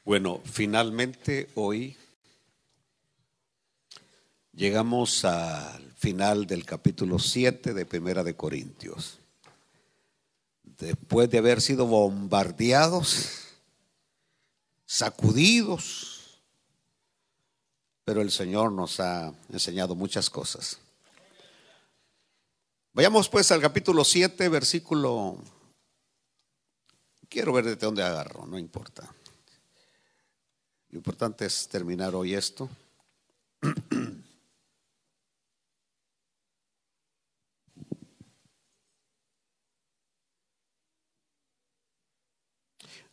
Bueno, finalmente hoy llegamos al final del capítulo 7 de Primera de Corintios. Después de haber sido bombardeados, sacudidos, pero el Señor nos ha enseñado muchas cosas. Vayamos pues al capítulo 7, versículo. Quiero ver desde dónde agarro, no importa. Lo importante es terminar hoy esto.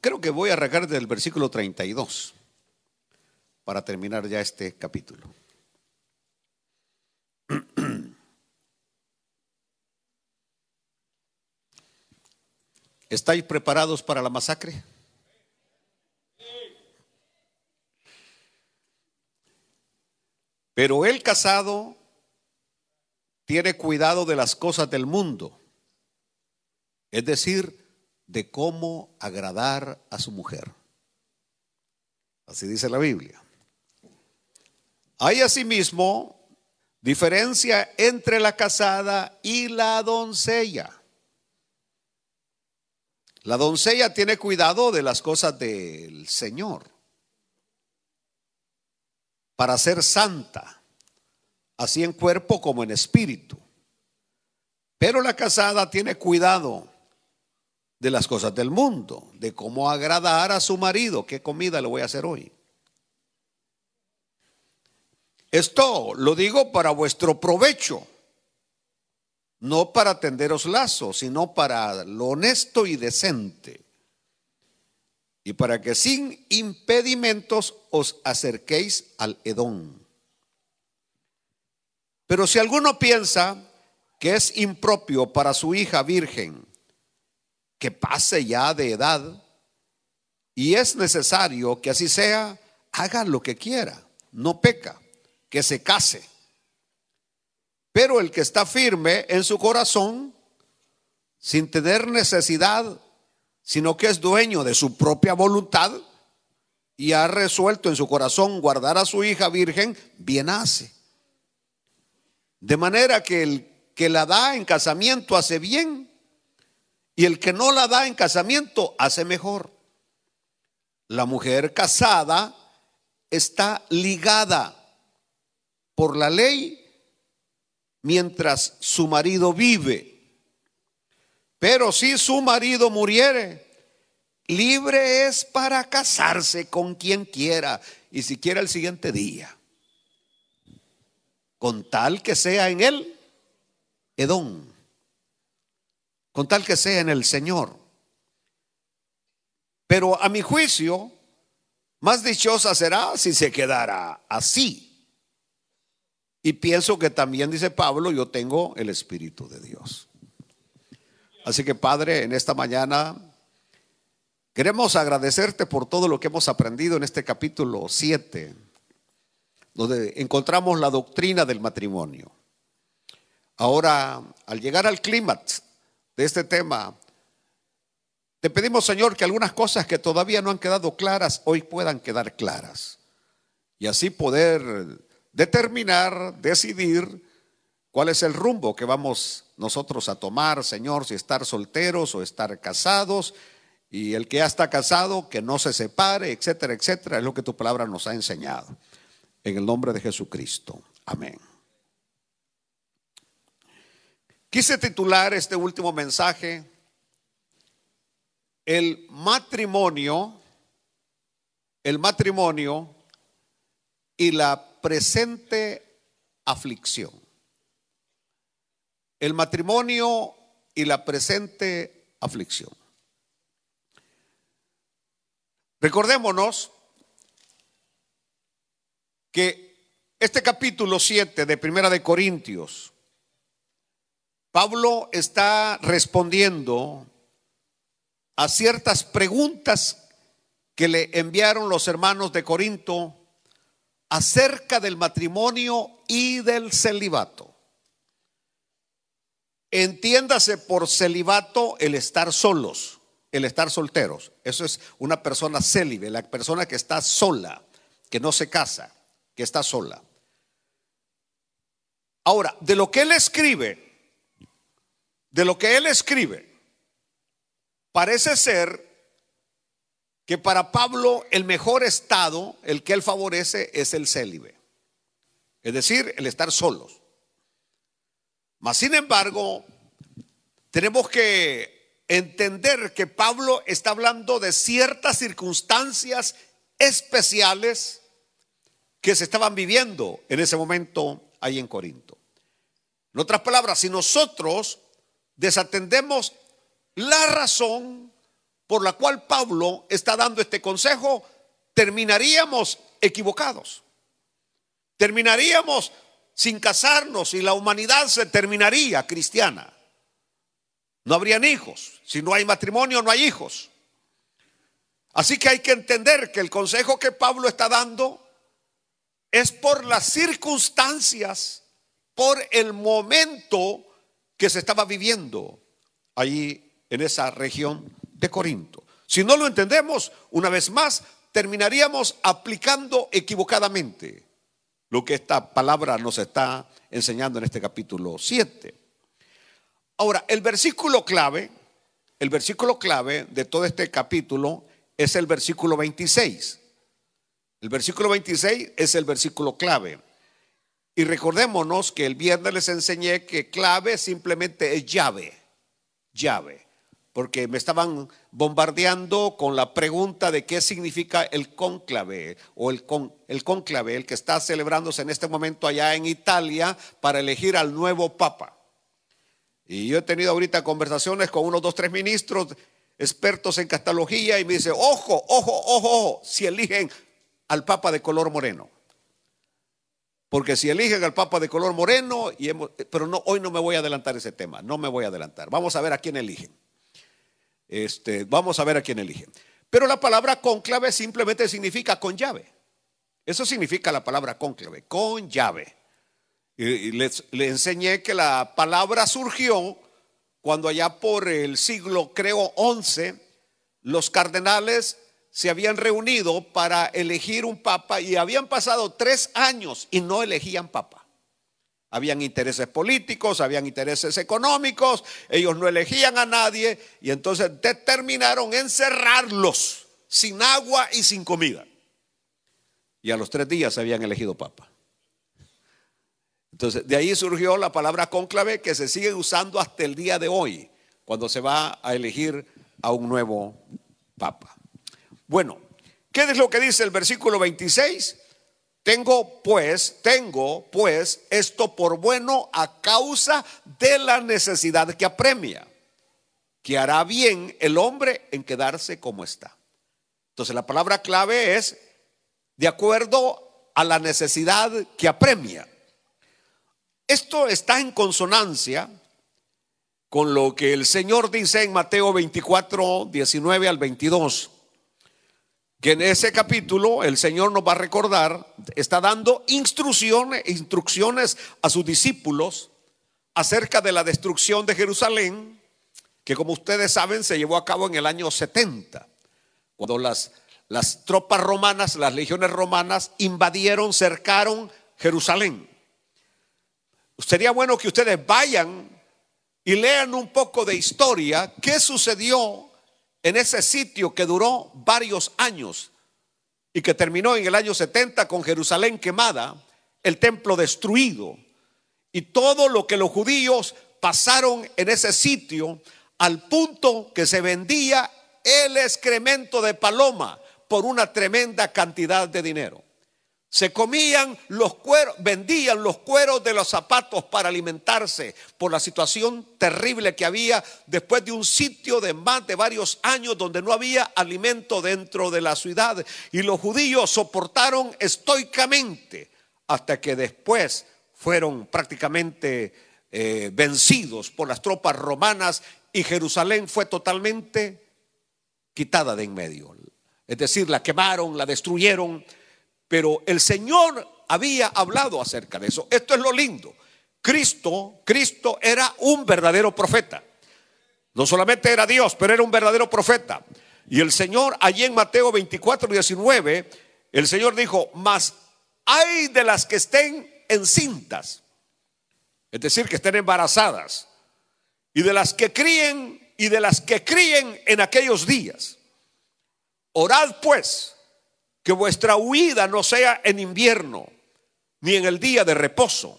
Creo que voy a arrancar del versículo 32 para terminar ya este capítulo. ¿Estáis preparados para la masacre? Pero el casado tiene cuidado de las cosas del mundo, es decir, de cómo agradar a su mujer. Así dice la Biblia. Hay asimismo diferencia entre la casada y la doncella. La doncella tiene cuidado de las cosas del Señor para ser santa, así en cuerpo como en espíritu. Pero la casada tiene cuidado de las cosas del mundo, de cómo agradar a su marido. ¿Qué comida le voy a hacer hoy? Esto lo digo para vuestro provecho, no para tenderos lazos, sino para lo honesto y decente, y para que sin impedimentos os acerquéis al Edom. Pero si alguno piensa que es impropio para su hija virgen que pase ya de edad, y es necesario que así sea, haga lo que quiera, no peca, que se case. Pero el que está firme en su corazón, sin tener necesidad, sino que es dueño de su propia voluntad y ha resuelto en su corazón guardar a su hija virgen, bien hace. De manera que el que la da en casamiento hace bien, y el que no la da en casamiento hace mejor. La mujer casada está ligada por la ley mientras su marido vive. Pero si su marido muriere, libre es para casarse con quien quiera, y si quiere el siguiente día, con tal que sea en él Edom, con tal que sea en el Señor. Pero a mi juicio, más dichosa será si se quedara así. Y pienso que también, dice Pablo, yo tengo el Espíritu de Dios. Así que, Padre, en esta mañana queremos agradecerte por todo lo que hemos aprendido en este capítulo 7, donde encontramos la doctrina del matrimonio. Ahora, al llegar al clímax de este tema, te pedimos, Señor, que algunas cosas que todavía no han quedado claras hoy puedan quedar claras, y así poder determinar, decidir cuál es el rumbo que vamos nosotros a tomar, Señor, si estar solteros o estar casados, y el que ya está casado, que no se separe, etcétera, etcétera. Es lo que tu palabra nos ha enseñado. En el nombre de Jesucristo. Amén. Quise titular este último mensaje: el matrimonio y la presente aflicción. El matrimonio y la presente aflicción. Recordémonos que este capítulo 7 de Primera de Corintios, Pablo está respondiendo a ciertas preguntas que le enviaron los hermanos de Corinto acerca del matrimonio y del celibato. Entiéndase por celibato el estar solos, el estar solteros. Eso es una persona célibe, la persona que está sola, que no se casa, que está sola. Ahora, de lo que él escribe, parece ser que para Pablo el mejor estado, el que él favorece, es el célibe, es decir, el estar solos. Mas sin embargo, tenemos que entender que Pablo está hablando de ciertas circunstancias especiales que se estaban viviendo en ese momento ahí en Corinto. En otras palabras, si nosotros desatendemos la razón por la cual Pablo está dando este consejo, terminaríamos equivocados. Terminaríamos sin casarnos y la humanidad se terminaría cristiana. No habrían hijos. Si no hay matrimonio, no hay hijos. Así que hay que entender que el consejo que Pablo está dando es por las circunstancias, por el momento que se estaba viviendo allí en esa región de Corinto. Si no lo entendemos, una vez más, terminaríamos aplicando equivocadamente lo que esta palabra nos está enseñando en este capítulo 7. Ahora, el versículo clave de todo este capítulo es el versículo 26. El versículo 26 es el versículo clave. Y recordémonos que el viernes les enseñé que clave simplemente es llave, porque me estaban bombardeando con la pregunta de qué significa el cónclave o el cónclave, el que está celebrándose en este momento allá en Italia para elegir al nuevo papa. Y yo he tenido ahorita conversaciones con unos 2, 3 ministros expertos en cristología y me dice, ojo, si eligen al papa de color moreno. Porque si eligen al papa de color moreno, pero no, hoy no me voy a adelantar ese tema, no me voy a adelantar. Vamos a ver a quién eligen. Vamos a ver a quién eligen. Pero la palabra cónclave simplemente significa con llave. Eso significa la palabra cónclave, con llave. Y les enseñé que la palabra surgió cuando allá por el siglo, creo, 11, los cardenales se habían reunido para elegir un papa y habían pasado 3 años y no elegían papa. Habían intereses políticos, habían intereses económicos, ellos no elegían a nadie y entonces determinaron encerrarlos sin agua y sin comida. Y a los 3 días habían elegido papa. Entonces de ahí surgió la palabra cónclave, que se sigue usando hasta el día de hoy cuando se va a elegir a un nuevo papa. Bueno, ¿qué es lo que dice el versículo 26? Tengo pues esto por bueno a causa de la necesidad que apremia, que hará bien el hombre en quedarse como está. Entonces la palabra clave es de acuerdo a la necesidad que apremia. Esto está en consonancia con lo que el Señor dice en Mateo 24, 19 al 22. Que en ese capítulo el Señor nos va a recordar, está dando instrucciones a sus discípulos acerca de la destrucción de Jerusalén, que como ustedes saben se llevó a cabo en el año 70, cuando las tropas romanas, las legiones romanas invadieron, cercaron Jerusalén. Sería bueno que ustedes vayan y lean un poco de historia, qué sucedió en ese sitio que duró varios años y que terminó en el año 70 con Jerusalén quemada, el templo destruido y todo lo que los judíos pasaron en ese sitio, al punto que se vendía el excremento de paloma por una tremenda cantidad de dinero. Se comían los cueros, vendían los cueros de los zapatos para alimentarse por la situación terrible que había después de un sitio de más de varios años donde no había alimento dentro de la ciudad. Y los judíos soportaron estoicamente hasta que después fueron prácticamente vencidos por las tropas romanas y Jerusalén fue totalmente quitada de en medio. Es decir, la quemaron, la destruyeron. Pero el Señor había hablado acerca de eso. Esto es lo lindo. Cristo era un verdadero profeta. No solamente era Dios, pero era un verdadero profeta. Y el Señor, allí en Mateo 24:19, el Señor dijo: mas hay de las que estén encintas, es decir, que estén embarazadas, y de las que críen en aquellos días. Orad pues que vuestra huida no sea en invierno, ni en el día de reposo,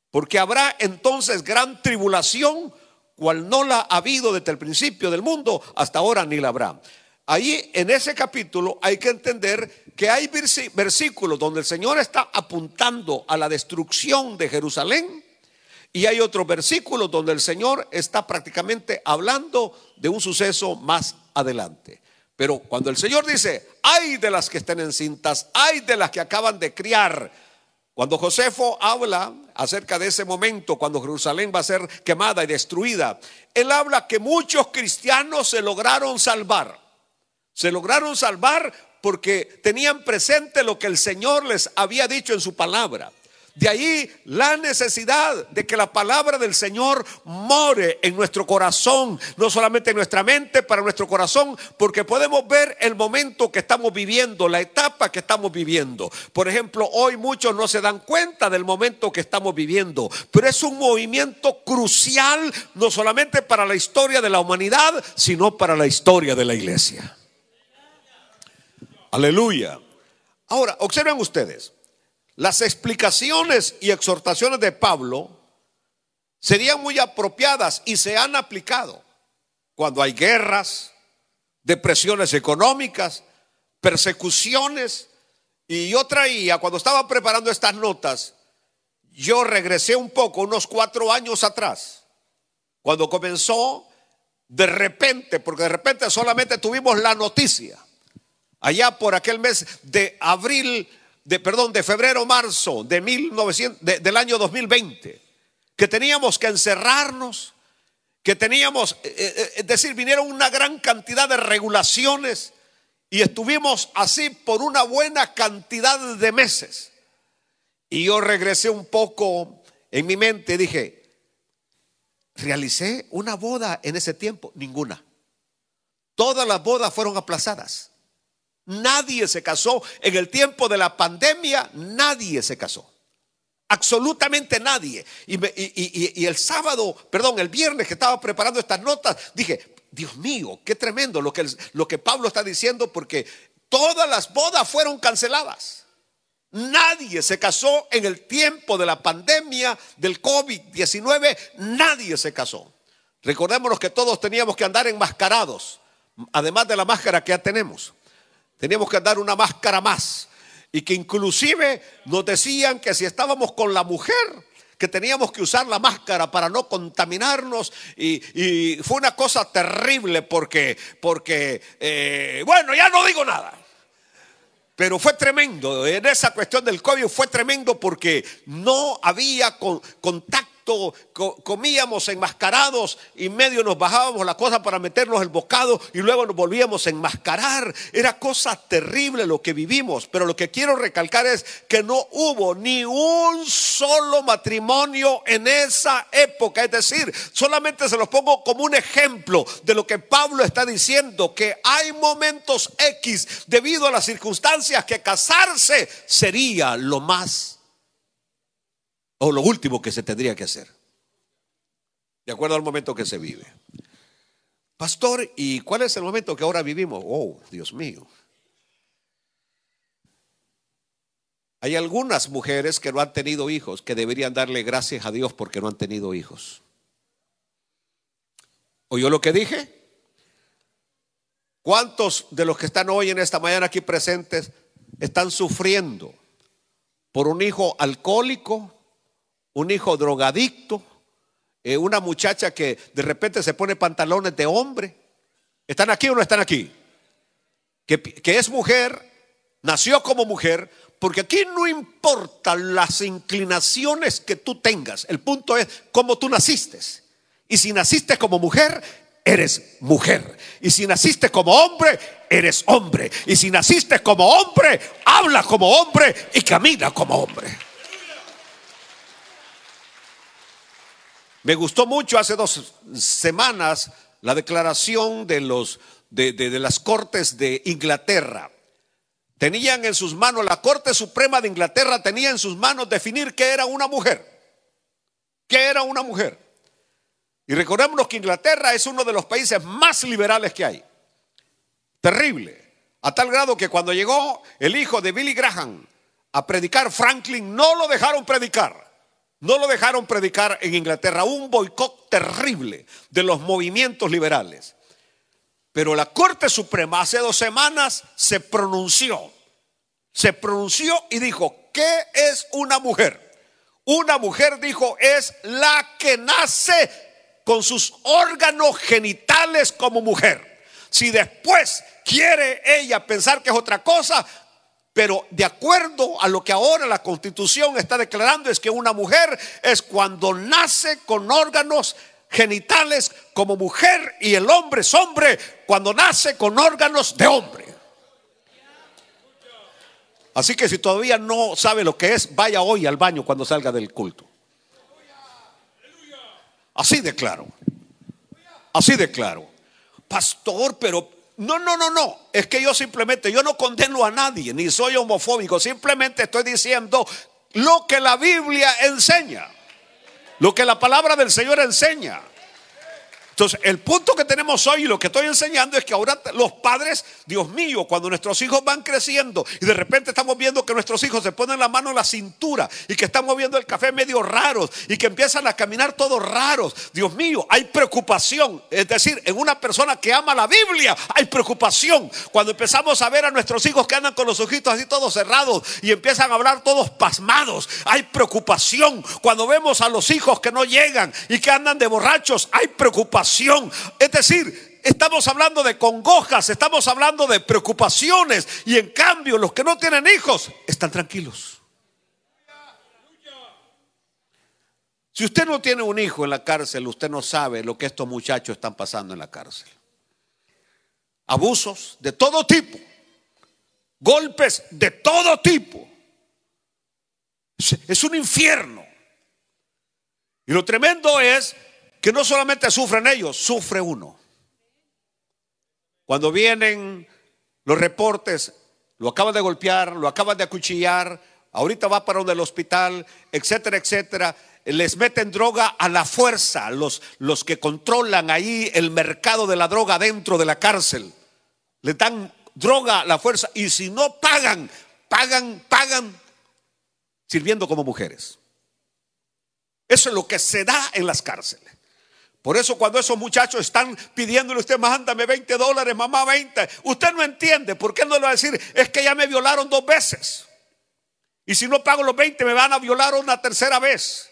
porque habrá entonces gran tribulación, cual no la ha habido desde el principio del mundo hasta ahora, ni la habrá. Ahí en ese capítulo hay que entender que hay versículos donde el Señor está apuntando a la destrucción de Jerusalén, y hay otros versículos donde el Señor está prácticamente hablando de un suceso más adelante. Pero cuando el Señor dice: ay de las que estén encintas, ay de las que acaban de criar. Cuando Josefo habla acerca de ese momento, cuando Jerusalén va a ser quemada y destruida, él habla que muchos cristianos se lograron salvar. Se lograron salvar porque tenían presente lo que el Señor les había dicho en su palabra. De ahí la necesidad de que la palabra del Señor more en nuestro corazón, no solamente en nuestra mente, para nuestro corazón, porque podemos ver el momento que estamos viviendo, la etapa que estamos viviendo. Por ejemplo, hoy muchos no se dan cuenta del momento que estamos viviendo, pero es un movimiento crucial, no solamente para la historia de la humanidad, sino para la historia de la iglesia. Aleluya. Ahora, observen ustedes. Las explicaciones y exhortaciones de Pablo serían muy apropiadas y se han aplicado cuando hay guerras, depresiones económicas, persecuciones. Y yo traía, cuando estaba preparando estas notas, yo regresé un poco, unos 4 años atrás, cuando comenzó de repente, porque de repente solamente tuvimos la noticia, allá por aquel mes de febrero, marzo del año 2020, que teníamos que encerrarnos, que teníamos, es decir, vinieron una gran cantidad de regulaciones y estuvimos así por una buena cantidad de meses. Y yo regresé un poco en mi mente y dije: ¿realicé una boda en ese tiempo? Ninguna. Todas las bodas fueron aplazadas. Nadie se casó en el tiempo de la pandemia, nadie se casó. Absolutamente nadie. Y el viernes que estaba preparando estas notas, dije: Dios mío, qué tremendo lo que Pablo está diciendo, porque todas las bodas fueron canceladas. Nadie se casó en el tiempo de la pandemia del COVID-19, nadie se casó. Recordémonos que todos teníamos que andar enmascarados, además de la máscara que ya tenemos. Teníamos que andar una máscara más, y que inclusive nos decían que si estábamos con la mujer, que teníamos que usar la máscara para no contaminarnos. Y fue una cosa terrible porque bueno, ya no digo nada. Pero fue tremendo, en esa cuestión del COVID fue tremendo porque no había contacto. Comíamos enmascarados y medio nos bajábamos la cosa para meternos el bocado y luego nos volvíamos a enmascarar. Era cosa terrible lo que vivimos. Pero lo que quiero recalcar es que no hubo ni un solo matrimonio en esa época. Es decir, solamente se los pongo como un ejemplo de lo que Pablo está diciendo, que hay momentos X debido a las circunstancias que casarse sería lo más o lo último que se tendría que hacer, de acuerdo al momento que se vive. Pastor, ¿y cuál es el momento que ahora vivimos? Oh, Dios mío. Hay algunas mujeres que no han tenido hijos, que deberían darle gracias a Dios porque no han tenido hijos. ¿Oyó lo que dije? ¿Cuántos de los que están hoy en esta mañana aquí presentes están sufriendo por un hijo alcohólico, un hijo drogadicto, una muchacha que de repente se pone pantalones de hombre? ¿Están aquí o no están aquí? Que es mujer, nació como mujer, porque aquí no importan las inclinaciones que tú tengas. El punto es cómo tú naciste. Y si naciste como mujer, eres mujer. Y si naciste como hombre, eres hombre. Y si naciste como hombre, habla como hombre y camina como hombre. Me gustó mucho hace 2 semanas la declaración de las Cortes de Inglaterra. Tenían en sus manos, la Corte Suprema de Inglaterra tenía en sus manos definir qué era una mujer. ¿Qué era una mujer? Y recordémonos que Inglaterra es uno de los países más liberales que hay. Terrible. A tal grado que cuando llegó el hijo de Billy Graham a predicar, Franklin no lo dejaron predicar. No lo dejaron predicar en Inglaterra. Un boicot terrible de los movimientos liberales. Pero la Corte Suprema hace 2 semanas se pronunció y dijo: ¿qué es una mujer? Una mujer, dijo, es la que nace con sus órganos genitales como mujer. Si después quiere ella pensar que es otra cosa, pero de acuerdo a lo que ahora la Constitución está declarando, es que una mujer es cuando nace con órganos genitales como mujer, y el hombre es hombre cuando nace con órganos de hombre. Así que si todavía no sabe lo que es, vaya hoy al baño cuando salga del culto. Así de claro. Así de claro. Pastor, pero no. Es que yo no condeno a nadie, ni soy homofóbico. Simplemente estoy diciendo lo que la Biblia enseña, lo que la palabra del Señor enseña. Entonces, el punto que tenemos hoy y lo que estoy enseñando es que ahora los padres, Dios mío, cuando nuestros hijos van creciendo y de repente estamos viendo que nuestros hijos se ponen la mano en la cintura y que están moviendo el café medio raros y que empiezan a caminar todos raros, Dios mío, hay preocupación. Es decir, en una persona que ama la Biblia hay preocupación. Cuando empezamos a ver a nuestros hijos que andan con los ojitos así todos cerrados y empiezan a hablar todos pasmados, hay preocupación. Cuando vemos a los hijos que no llegan y que andan de borrachos, hay preocupación. Es decir, estamos hablando de congojas, estamos hablando de preocupaciones, y en cambio los que no tienen hijos están tranquilos. Si usted no tiene un hijo en la cárcel, usted no sabe lo que estos muchachos están pasando en la cárcel. Abusos de todo tipo, golpes de todo tipo. Es un infierno. Y lo tremendo es que no solamente sufren ellos, sufre uno. Cuando vienen los reportes, lo acaban de golpear, lo acaban de acuchillar, ahorita va para el hospital, etcétera, etcétera. Les meten droga a la fuerza, los que controlan ahí el mercado de la droga dentro de la cárcel. Le dan droga a la fuerza, y si no pagan sirviendo como mujeres. Eso es lo que se da en las cárceles. Por eso cuando esos muchachos están pidiéndole a usted: mándame $20, mamá, 20. Usted no entiende. ¿Por qué no le va a decir? Es que ya me violaron 2 veces. Y si no pago los 20 me van a violar una tercera vez.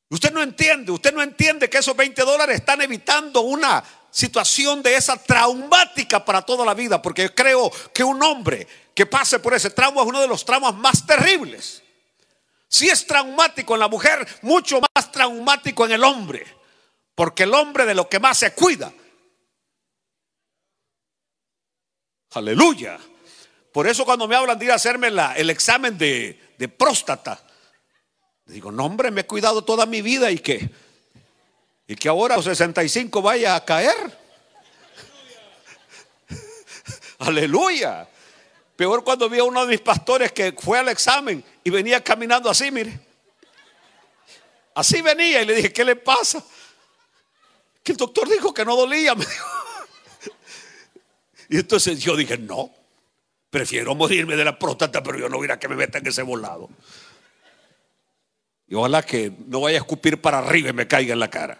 Usted no entiende que esos $20 están evitando una situación de esa traumática para toda la vida. Porque creo que un hombre que pase por ese trauma es uno de los traumas más terribles. Si es traumático en la mujer, mucho más traumático en el hombre. Porque el hombre de lo que más se cuida. Aleluya. Por eso cuando me hablan de ir a hacerme el examen de próstata, digo: no, hombre, me he cuidado toda mi vida, y que ahora a los 65 vaya a caer. Aleluya. Peor cuando vi a uno de mis pastores que fue al examen y venía caminando así, mire. Así venía, y le dije: ¿qué le pasa? Que el doctor dijo que no dolía, me dijo. Y entonces yo dije: no, prefiero morirme de la próstata, pero yo no voy a que me metan ese volado. Y ojalá que no vaya a escupir para arriba y me caiga en la cara.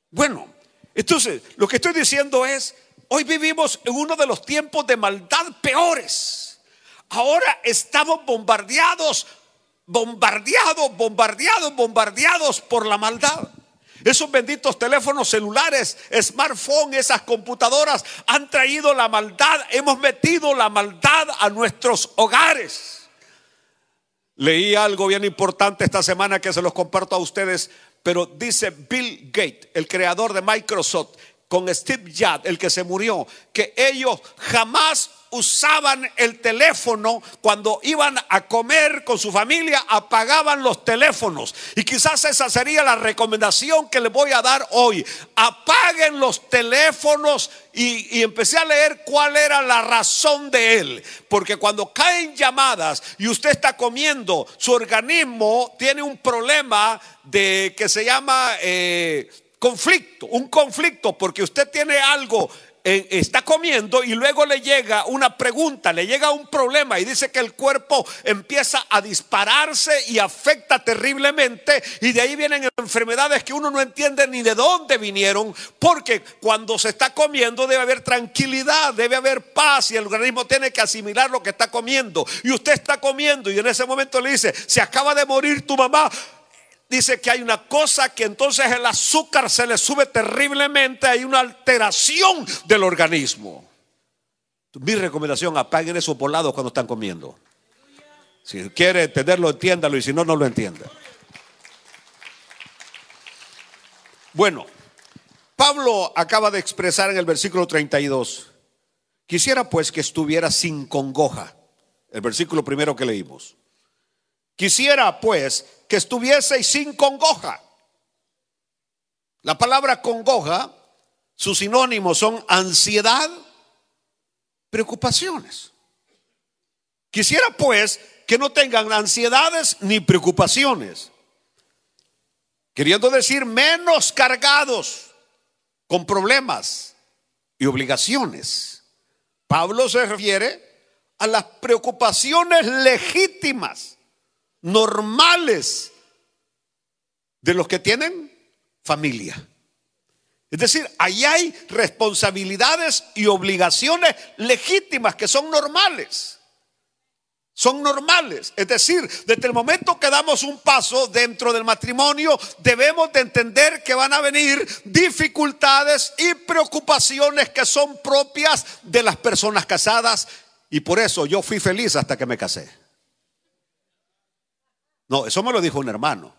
Bueno, entonces lo que estoy diciendo es: hoy vivimos en uno de los tiempos de maldad peores. Ahora estamos bombardeados por la maldad. Esos benditos teléfonos celulares, smartphones, esas computadoras han traído la maldad. Hemos metido la maldad a nuestros hogares. Leí algo bien importante esta semana que se los comparto a ustedes, pero dice Bill Gates, el creador de Microsoft, con Steve Jobs, el que se murió, que ellos jamás usaban el teléfono. Cuando iban a comer con su familia, apagaban los teléfonos. Y quizás esa sería la recomendación que les voy a dar hoy: apaguen los teléfonos. Y empecé a leer cuál era la razón de él. Porque cuando caen llamadas y usted está comiendo, su organismo tiene un problema de que se llama conflicto, un conflicto, porque usted tiene algo, está comiendo y luego le llega una pregunta, le llega un problema y dice que el cuerpo empieza a dispararse y afecta terriblemente, y de ahí vienen enfermedades que uno no entiende ni de dónde vinieron, porque cuando se está comiendo debe haber tranquilidad, debe haber paz, y el organismo tiene que asimilar lo que está comiendo. Y usted está comiendo y en ese momento le dice: se acaba de morir tu mamá. Dice que hay una cosa que entonces el azúcar se le sube terriblemente, hay una alteración del organismo. Mi recomendación: apaguen esos volados cuando están comiendo. Si quiere entenderlo, entiéndalo, y si no, no lo entienda. Bueno, Pablo acaba de expresar en el versículo 32: quisiera pues que estuviera sin congoja. El versículo primero que leímos. Quisiera pues que estuvieseis sin congoja. La palabra congoja, sus sinónimos son ansiedad, preocupaciones. Quisiera pues que no tengan ansiedades ni preocupaciones, queriendo decir menos cargados con problemas y obligaciones. Pablo se refiere a las preocupaciones legítimas, normales, de los que tienen familia. Es decir, ahí hay responsabilidades y obligaciones legítimas que son normales. Son normales. Es decir, desde el momento que damos un paso dentro del matrimonio, debemos de entender que van a venir dificultades y preocupaciones que son propias de las personas casadas. Y por eso yo fui feliz hasta que me casé. No, eso me lo dijo un hermano.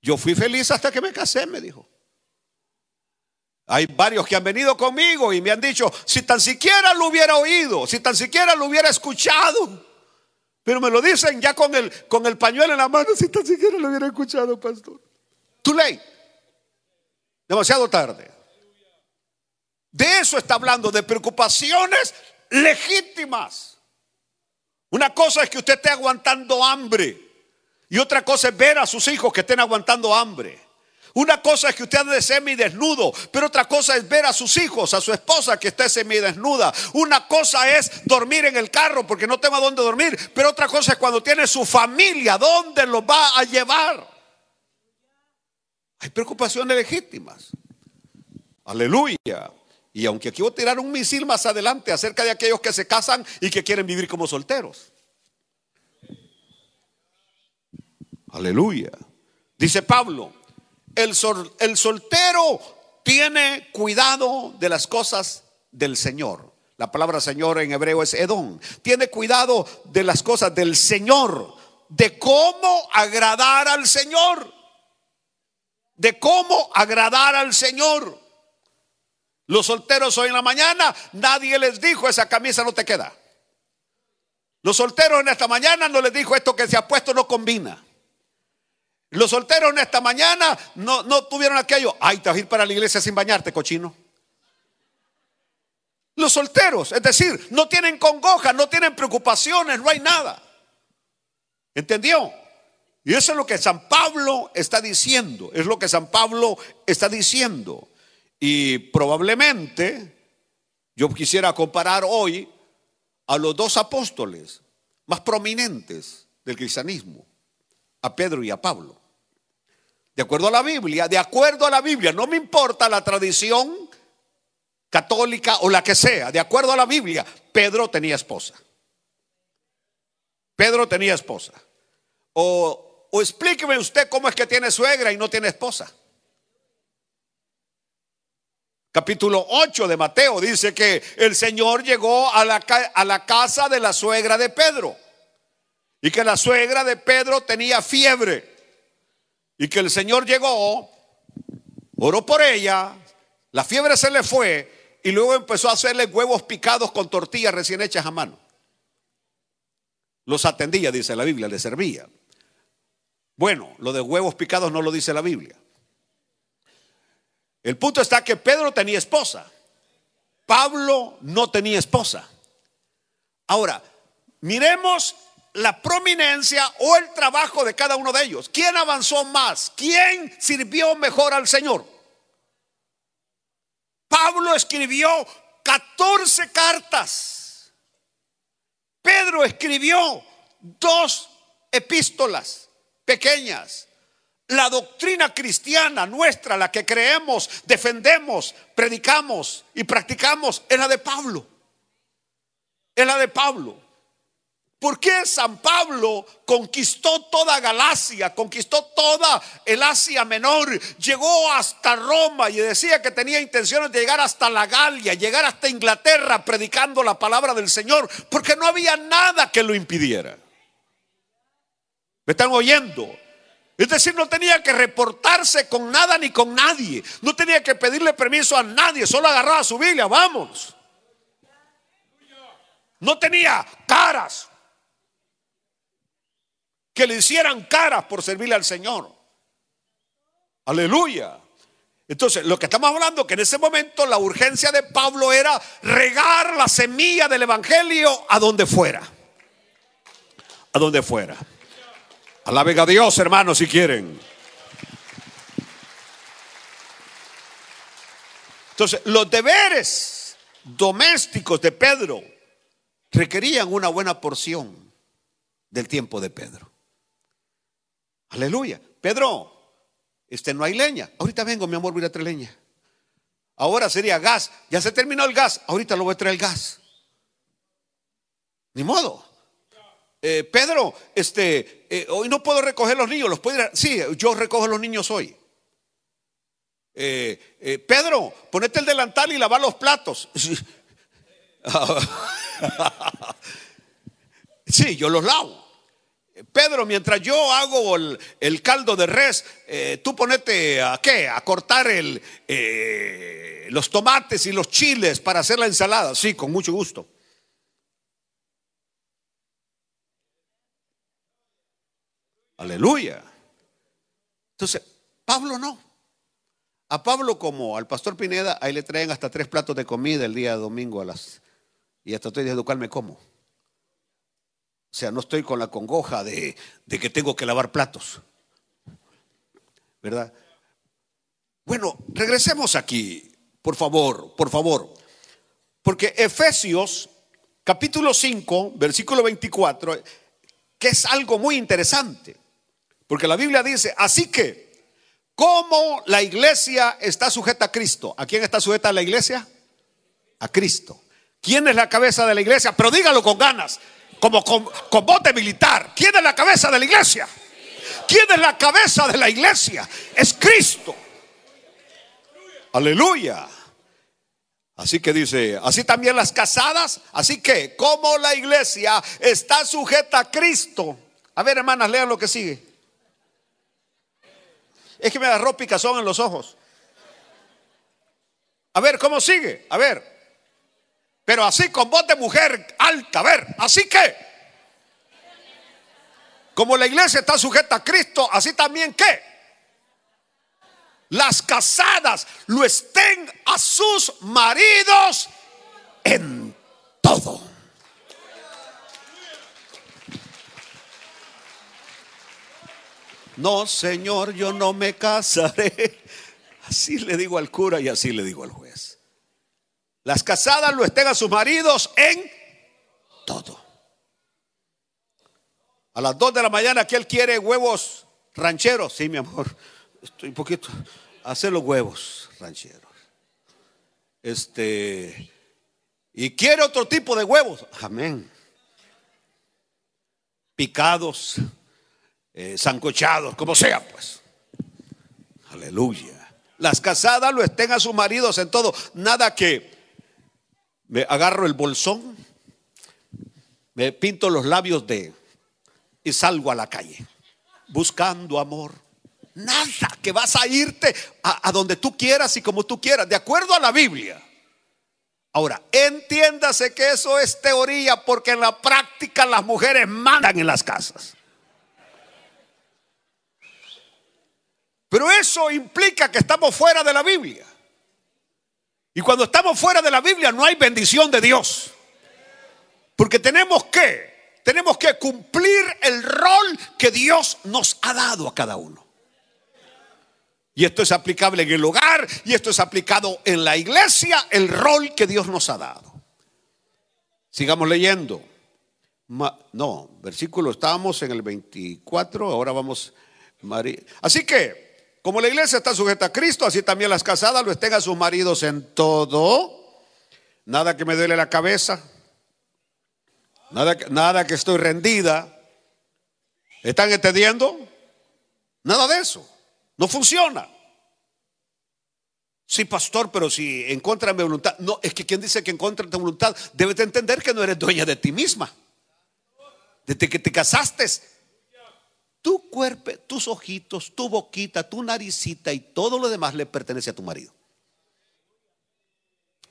Yo fui feliz hasta que me casé, me dijo. Hay varios que han venido conmigo y me han dicho: si tan siquiera lo hubiera oído, si tan siquiera lo hubiera escuchado. Pero me lo dicen ya con el pañuelo en la mano: si tan siquiera lo hubiera escuchado, pastor. Too late. Demasiado tarde. De eso está hablando, de preocupaciones legítimas. Una cosa es que usted esté aguantando hambre, y otra cosa es ver a sus hijos que estén aguantando hambre. Una cosa es que usted ande semidesnudo, pero otra cosa es ver a sus hijos, a su esposa que esté semidesnuda. Una cosa es dormir en el carro porque no tengo a dónde dormir, pero otra cosa es cuando tiene su familia, ¿dónde los va a llevar? Hay preocupaciones legítimas. Aleluya. Y aunque aquí voy a tirar un misil más adelante acerca de aquellos que se casan y que quieren vivir como solteros. Aleluya. Dice Pablo: el soltero tiene cuidado de las cosas del Señor. La palabra Señor en hebreo es Edom. Tiene cuidado de las cosas del Señor, de cómo agradar al Señor. De cómo agradar al Señor. Los solteros hoy en la mañana, nadie les dijo: esa camisa no te queda. Los solteros en esta mañana no les dijo: esto que se ha puesto no combina. Los solteros en esta mañana no tuvieron aquello: ay, te vas a ir para la iglesia sin bañarte, cochino. Los solteros, es decir, no tienen congoja, no tienen preocupaciones, no hay nada. ¿Entendió? Y eso es lo que San Pablo está diciendo. Es lo que San Pablo está diciendo. Y probablemente yo quisiera comparar hoy a los dos apóstoles más prominentes del cristianismo, a Pedro y a Pablo. De acuerdo a la Biblia, no me importa la tradición católica o la que sea, de acuerdo a la Biblia, Pedro tenía esposa. Pedro tenía esposa. O explíqueme usted cómo es que tiene suegra y no tiene esposa. Capítulo 8 de Mateo dice que el Señor llegó a la casa de la suegra de Pedro, y que la suegra de Pedro tenía fiebre, y que el Señor llegó, oró por ella, La fiebre se le fue y luego empezó a hacerle huevos picados con tortillas recién hechas a mano. Los atendía, dice la Biblia, le servía. Bueno, lo de huevos picados no lo dice la Biblia. El punto está que Pedro tenía esposa. Pablo no tenía esposa. Ahora, miremos la prominencia o el trabajo de cada uno de ellos. ¿Quién avanzó más? ¿Quién sirvió mejor al Señor? Pablo escribió 14 cartas. Pedro escribió 2 epístolas pequeñas. La doctrina cristiana nuestra, la que creemos, defendemos, predicamos y practicamos, es la de Pablo. Es la de Pablo. ¿Por qué San Pablo conquistó toda Galacia, conquistó toda el Asia Menor, llegó hasta Roma y decía que tenía intenciones de llegar hasta la Galia, llegar hasta Inglaterra predicando la palabra del Señor? Porque no había nada que lo impidiera. ¿Me están oyendo? Es decir, no tenía que reportarse con nada ni con nadie. No tenía que pedirle permiso a nadie. Solo agarraba su Biblia, vamos. No tenía caras que le hicieran caras por servirle al Señor. Aleluya. Entonces, lo que estamos hablando, que en ese momento la urgencia de Pablo era regar la semilla del evangelio a donde fuera. A donde fuera. Alaben a Dios, hermanos, si quieren. Entonces, los deberes domésticos de Pedro requerían una buena porción del tiempo de Pedro. Aleluya. Pedro, no hay leña. Ahorita vengo, mi amor, voy a traer leña. Ahora sería gas. Ya se terminó el gas. Ahorita lo voy a traer el gas. Ni modo. Pedro, hoy no puedo recoger los niños. ¿Los puedo ir a? Sí, yo recojo los niños hoy. Pedro, ponete el delantal y lavar los platos. Sí, yo los lavo. Pedro, mientras yo hago el caldo de res, tú ponete a ¿qué? A cortar los tomates y los chiles para hacer la ensalada. Sí, con mucho gusto. Aleluya. Entonces, Pablo no. A Pablo, como al pastor Pineda, ahí le traen hasta 3 platos de comida el día de domingo y hasta estoy de educarme como. O sea, no estoy con la congoja de que tengo que lavar platos, ¿verdad? Bueno, regresemos aquí, por favor, porque Efesios capítulo 5, versículo 24, que es algo muy interesante, porque la Biblia dice, así que, ¿cómo la iglesia está sujeta a Cristo? ¿A quién está sujeta la iglesia? A Cristo. ¿Quién es la cabeza de la iglesia? Pero dígalo con ganas, como con voz de militar. ¿Quién es la cabeza de la iglesia? ¿Quién es la cabeza de la iglesia? Es Cristo. Aleluya. Así que dice, así también las casadas. Así que, como la iglesia está sujeta a Cristo. A ver, hermanas, lean lo que sigue. Es que me agarró picazón en los ojos. A ver, ¿cómo sigue? A ver. Pero así con voz de mujer alta. A ver, así que, como la iglesia está sujeta a Cristo, así también que las casadas lo estén a sus maridos en todo. No, Señor, yo no me casaré. Así le digo al cura y así le digo al juez. Las casadas lo estén a sus maridos en todo. A las 2 de la mañana aquel quiere huevos rancheros. Sí, mi amor, estoy un poquito a hacer los huevos rancheros. Y quiere otro tipo de huevos. Amén. Picados, sancochados, como sea, pues. Aleluya. Las casadas lo estén a sus maridos en todo. Nada que me agarro el bolsón, me pinto los labios y salgo a la calle buscando amor. Nada, que vas a irte a donde tú quieras y como tú quieras, de acuerdo a la Biblia. Ahora, entiéndase que eso es teoría, porque en la práctica las mujeres mandan en las casas. Pero eso implica que estamos fuera de la Biblia. Y cuando estamos fuera de la Biblia no hay bendición de Dios. Porque tenemos que cumplir el rol que Dios nos ha dado a cada uno. Y esto es aplicable en el hogar, y esto es aplicado en la iglesia, el rol que Dios nos ha dado. Sigamos leyendo. Versículo, estábamos en el 24, ahora vamos. Así que, como la iglesia está sujeta a Cristo, así también las casadas lo estén a sus maridos en todo. Nada que me duele la cabeza, nada que estoy rendida. ¿Están entendiendo? Nada de eso. No funciona. Sí, pastor, pero si en contra de mi voluntad. No, es que quien dice que en contra de tu voluntad, debes de entender que no eres dueña de ti misma. Desde que te casaste, tu cuerpo, tus ojitos, tu boquita, tu naricita y todo lo demás le pertenece a tu marido.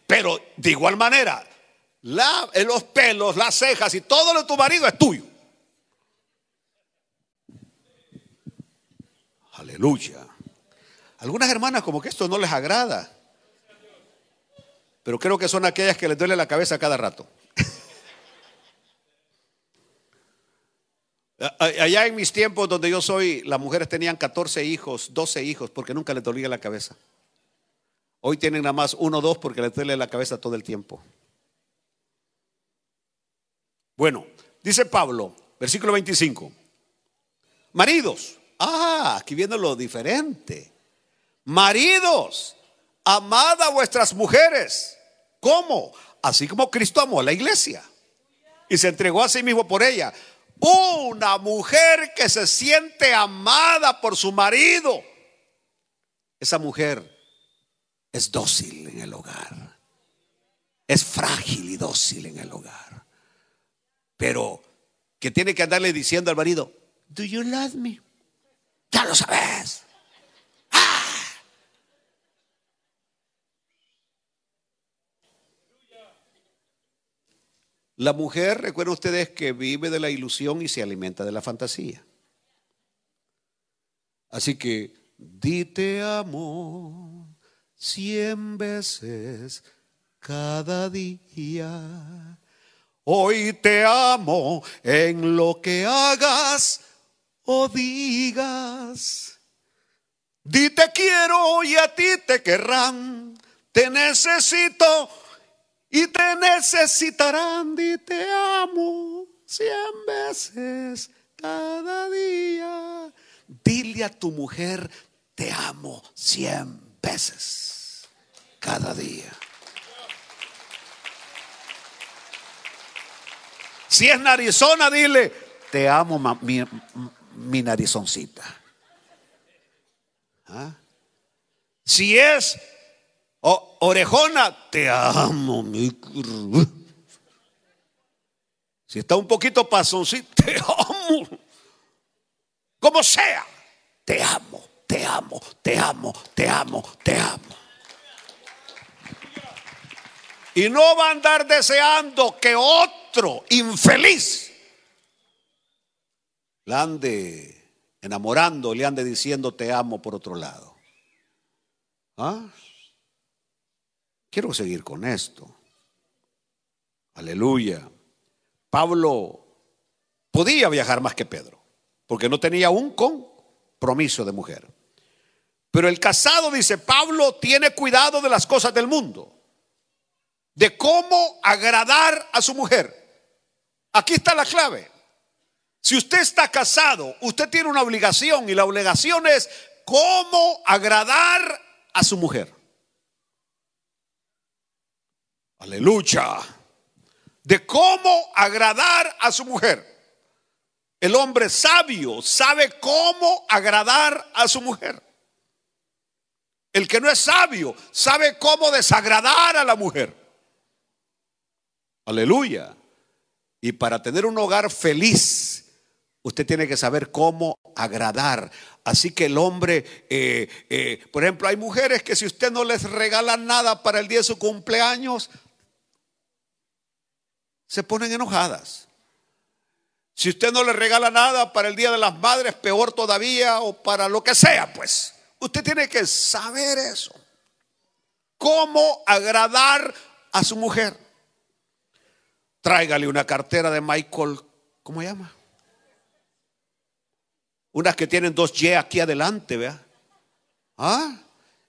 Pero de igual manera, los pelos, las cejas y todo lo de tu marido es tuyo. Aleluya. Algunas hermanas como que esto no les agrada, pero creo que son aquellas que les duele la cabeza cada rato. Allá en mis tiempos donde yo soy, las mujeres tenían 14 hijos, 12 hijos, porque nunca les dolía la cabeza. Hoy tienen nada más 1 o 2 porque les duele la cabeza todo el tiempo. Bueno, dice Pablo, versículo 25. Maridos, aquí viene lo diferente. Maridos, amad a vuestras mujeres. ¿Cómo? Así como Cristo amó a la iglesia y se entregó a sí mismo por ella. Una mujer que se siente amada por su marido, esa mujer es dócil en el hogar, es frágil y dócil en el hogar, pero que tiene que andarle diciendo al marido: do you love me? Ya lo sabes. La mujer, recuerden ustedes, que vive de la ilusión y se alimenta de la fantasía. Así que di te amo 100 veces cada día. Hoy te amo en lo que hagas o digas. Di te quiero y a ti te querrán. Te necesito y te necesitarán. Di te amo 100 veces cada día. Dile a tu mujer: te amo 100 veces cada día. Si es narizona, dile: te amo, mi narizoncita. Si es orejona, te amo, mi. Si está un poquito pasoncito, te amo. Como sea, te amo, te amo, te amo, te amo, te amo. Y no va a andar deseando que otro infeliz la ande enamorando, le ande diciendo te amo por otro lado. Quiero seguir con esto. Aleluya. Pablo podía viajar más que Pedro, porque no tenía un compromiso de mujer. Pero el casado, dice Pablo, tiene cuidado de las cosas del mundo, de cómo agradar a su mujer. Aquí está la clave. Si usted está casado, usted tiene una obligación, y la obligación es cómo agradar a su mujer. Aleluya. De cómo agradar a su mujer. El hombre sabio sabe cómo agradar a su mujer. El que no es sabio sabe cómo desagradar a la mujer. Aleluya. Y para tener un hogar feliz, usted tiene que saber cómo agradar Así que el hombre, por ejemplo, hay mujeres que si usted no les regala nada para el día de su cumpleaños, se ponen enojadas. Si usted no le regala nada para el Día de las Madres, peor todavía, o para lo que sea, pues usted tiene que saber eso. Cómo agradar a su mujer. Tráigale una cartera de Michael, ¿cómo se llama? Unas que tienen 2Y aquí adelante, ¿vea?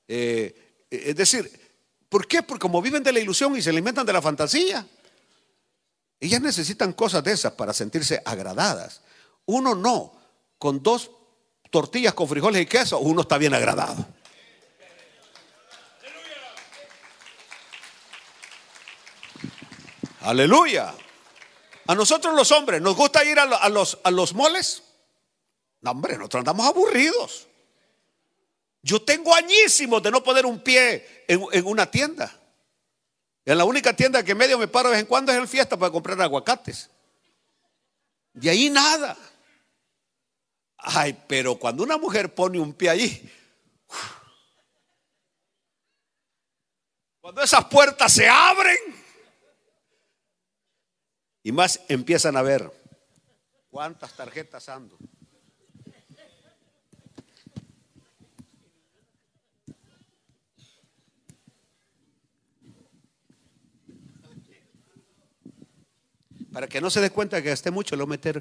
Es decir, ¿por qué? Porque como viven de la ilusión y se alimentan de la fantasía, ellas necesitan cosas de esas para sentirse agradadas. Uno no, con 2 tortillas con frijoles y queso, uno está bien agradado. Aleluya. A nosotros los hombres nos gusta ir a los moles. No, hombre, nosotros andamos aburridos. Yo tengo añísimos de no poner un pie en una tienda. En la única tienda que medio me paro de vez en cuando es el Fiesta para comprar aguacates. De ahí nada. Ay, pero cuando una mujer pone un pie allí, cuando esas puertas se abren y más empiezan a ver cuántas tarjetas ando. Para que no se dé cuenta que gasté mucho, le voy a meter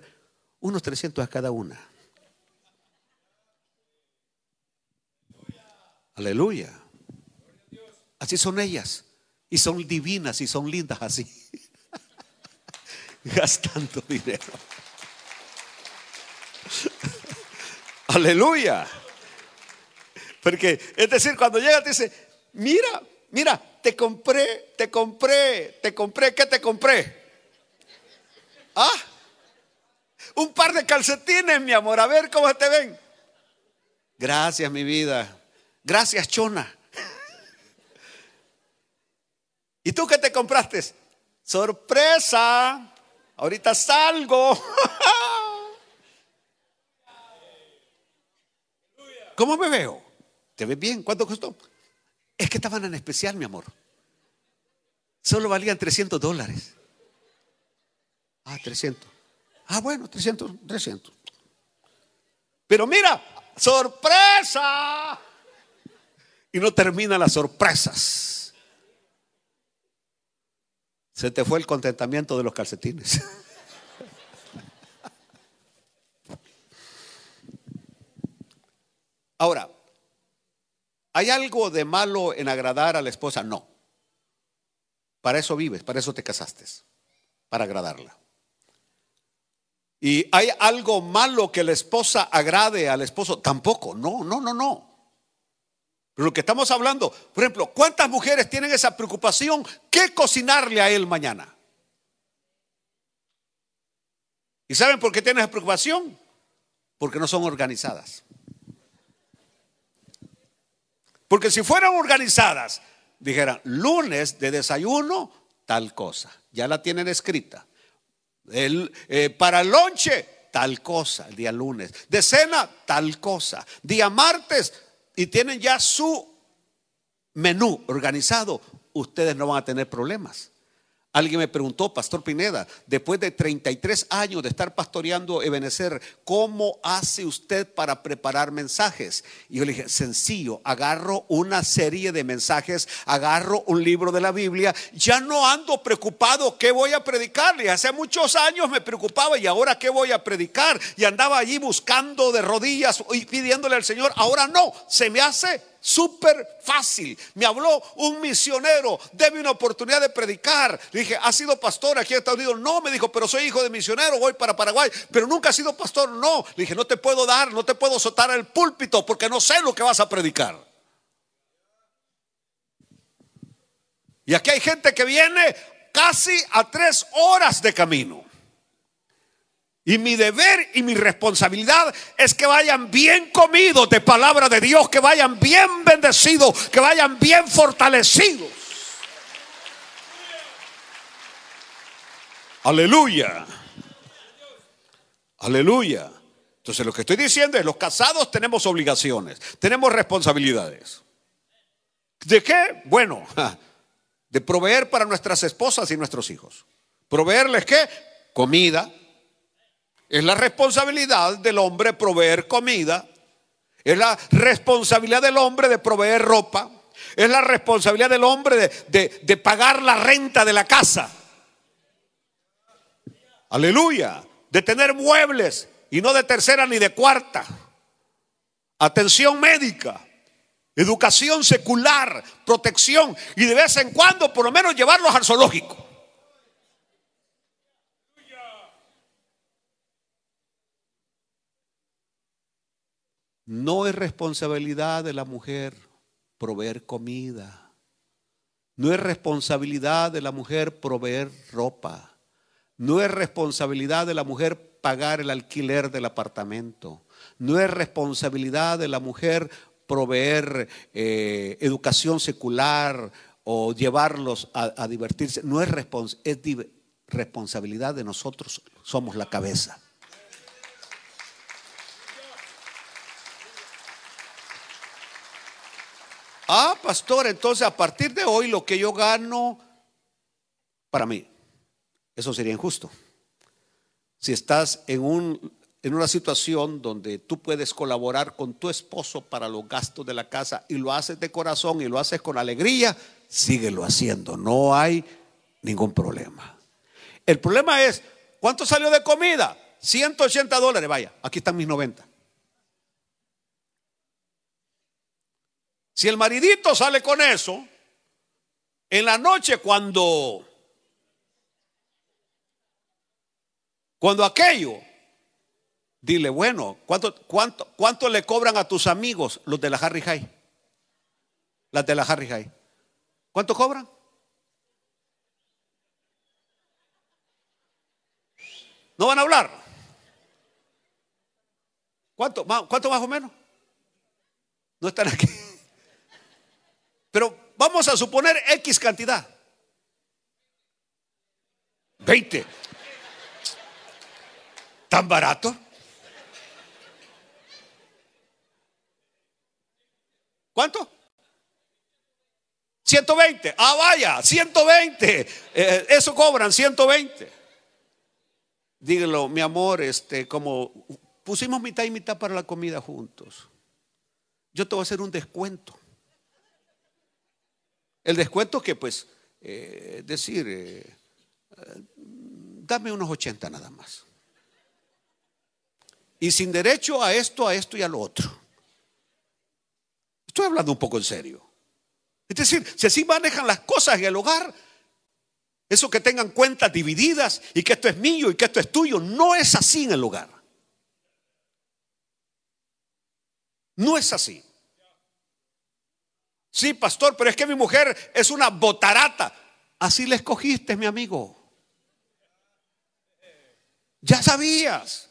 unos 300 a cada una. Aleluya. Así son ellas. Y son divinas y son lindas así. Gastando dinero. Aleluya. Porque es decir, cuando llega te dice, mira, te compré, ¿qué te compré? Un par de calcetines, mi amor, a ver cómo te ven. Gracias, mi vida. Gracias, chona. ¿Y tú qué te compraste? Sorpresa. Ahorita salgo. ¿Cómo me veo? ¿Te ves bien? ¿Cuánto costó? Es que estaban en especial, mi amor. Solo valían $300. 300. Bueno, 300. Pero mira, sorpresa. Y no terminan las sorpresas. Se te fue el contentamiento de los calcetines. Ahora, ¿hay algo de malo en agradar a la esposa? No. Para eso vives, para eso te casaste, para agradarla. ¿Y hay algo malo que la esposa agrade al esposo? Tampoco, no. Pero lo que estamos hablando, por ejemplo, ¿cuántas mujeres tienen esa preocupación? ¿Qué cocinarle a él mañana? ¿Y saben por qué tienen esa preocupación? Porque no son organizadas. Porque si fueran organizadas, dijeran, lunes de desayuno, tal cosa, ya la tienen escrita. Para el lonche, tal cosa, el día lunes. De cena, tal cosa. Día martes, y tienen ya su menú organizado, ustedes no van a tener problemas. Alguien me preguntó, Pastor Pineda, después de 33 años de estar pastoreando Ebenecer, ¿cómo hace usted para preparar mensajes? Y yo le dije, sencillo, agarro una serie de mensajes, agarro un libro de la Biblia, ya no ando preocupado qué voy a predicarle. Hace muchos años me preocupaba y ahora qué voy a predicar, y andaba allí buscando de rodillas y pidiéndole al Señor. Ahora no, se me hace súper fácil. Me habló un misionero, deme una oportunidad de predicar. Le dije, ¿has sido pastor aquí en Estados Unidos? No, me dijo, pero soy hijo de misionero, voy para Paraguay. Pero nunca has sido pastor. No, le dije, no te puedo soltar el púlpito porque no sé lo que vas a predicar. Y aquí hay gente que viene casi a 3 horas de camino. Y mi deber y mi responsabilidad es que vayan bien comidos de palabra de Dios, que vayan bien bendecidos, que vayan bien fortalecidos. Aleluya. Aleluya. Entonces lo que estoy diciendo es, los casados tenemos obligaciones, tenemos responsabilidades. ¿De qué? Bueno, de proveer para nuestras esposas y nuestros hijos. ¿Proveerles qué? Comida. Es la responsabilidad del hombre proveer comida. Es la responsabilidad del hombre de proveer ropa. Es la responsabilidad del hombre de pagar la renta de la casa. Aleluya. De tener muebles y no de tercera ni de cuarta. Atención médica, educación secular, protección y de vez en cuando por lo menos llevarlos al zoológico. No es responsabilidad de la mujer proveer comida. No es responsabilidad de la mujer proveer ropa. No es responsabilidad de la mujer pagar el alquiler del apartamento. No es responsabilidad de la mujer proveer educación secular o llevarlos a divertirse. No es responsabilidad de nosotros. Somos la cabeza. Ah, pastor, entonces a partir de hoy lo que yo gano, para mí, eso sería injusto. Si estás en una situación donde tú puedes colaborar con tu esposo para los gastos de la casa y lo haces de corazón y lo haces con alegría, síguelo haciendo, no hay ningún problema. El problema es, ¿cuánto salió de comida? $180, vaya, aquí están mis 90. Si el maridito sale con eso, en la noche cuando aquello, dile, bueno, ¿cuánto le cobran a tus amigos los de la Harry High? Las de la Harry High. ¿Cuánto cobran? ¿No van a hablar? ¿Cuánto más o menos? No están aquí. Pero vamos a suponer X cantidad. 20. ¿Tan barato? ¿Cuánto? 120. Ah, vaya, 120. Eso cobran 120. Dígalo, mi amor, como pusimos mitad y mitad para la comida juntos, yo te voy a hacer un descuento. El descuento que pues dame unos 80 nada más. Y sin derecho a esto y a lo otro. Estoy hablando un poco en serio. Es decir, si así manejan las cosas en el hogar, eso que tengan cuentas divididas y que esto es mío y que esto es tuyo, no es así en el hogar. No es así. Sí, pastor, pero es que mi mujer es una botarata. Así la escogiste, mi amigo. Ya sabías.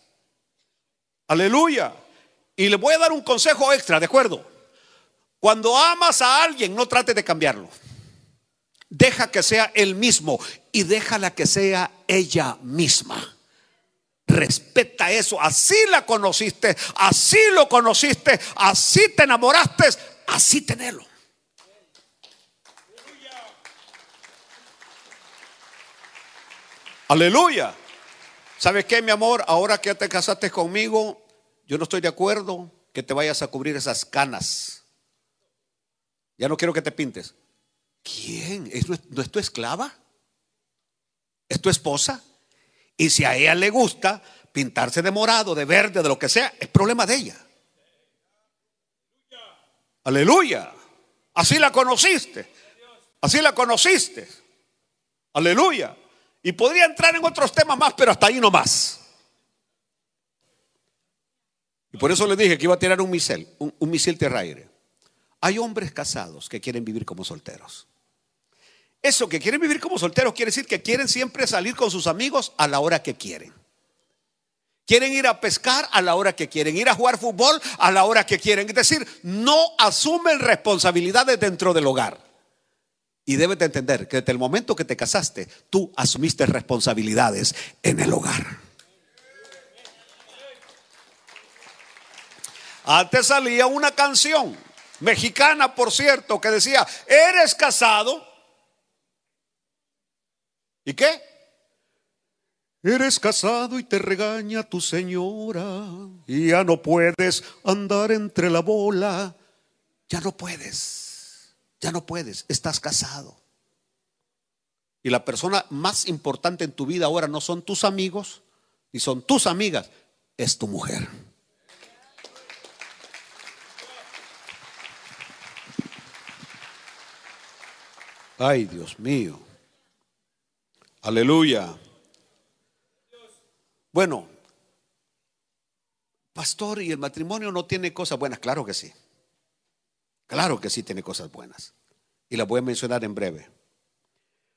Aleluya. Y le voy a dar un consejo extra, ¿de acuerdo? Cuando amas a alguien, no trates de cambiarlo. Deja que sea él mismo y déjala que sea ella misma. Respeta eso. Así la conociste, así lo conociste, así te enamoraste, así tenelo. Aleluya. ¿Sabes qué, mi amor? Ahora que te casaste conmigo, yo no estoy de acuerdo que te vayas a cubrir esas canas. Ya no quiero que te pintes. ¿Quién? ¿No es tu esclava? ¿Es tu esposa? Y si a ella le gusta pintarse de morado, de verde, de lo que sea, es problema de ella. Aleluya. Así la conociste. Así la conociste. Aleluya. Y podría entrar en otros temas más, pero hasta ahí no más. Y por eso les dije que iba a tirar un misil tierra-aire. Hay hombres casados que quieren vivir como solteros. Eso que quieren vivir como solteros quiere decir que quieren siempre salir con sus amigos a la hora que quieren. Quieren ir a pescar a la hora que quieren, ir a jugar fútbol a la hora que quieren. Es decir, no asumen responsabilidades dentro del hogar. Y debes de entender que desde el momento que te casaste, tú asumiste responsabilidades en el hogar. Antes salía una canción mexicana, por cierto, que decía: eres casado. ¿Y qué? Eres casado y te regaña tu señora y ya no puedes andar entre la bola. Ya no puedes, estás casado. Y la persona más importante en tu vida ahora no son tus amigos ni son tus amigas, es tu mujer. Ay, Dios mío. Aleluya. Bueno, pastor, ¿y el matrimonio no tiene cosas buenas? Claro que sí. Claro que sí tiene cosas buenas. Y las voy a mencionar en breve.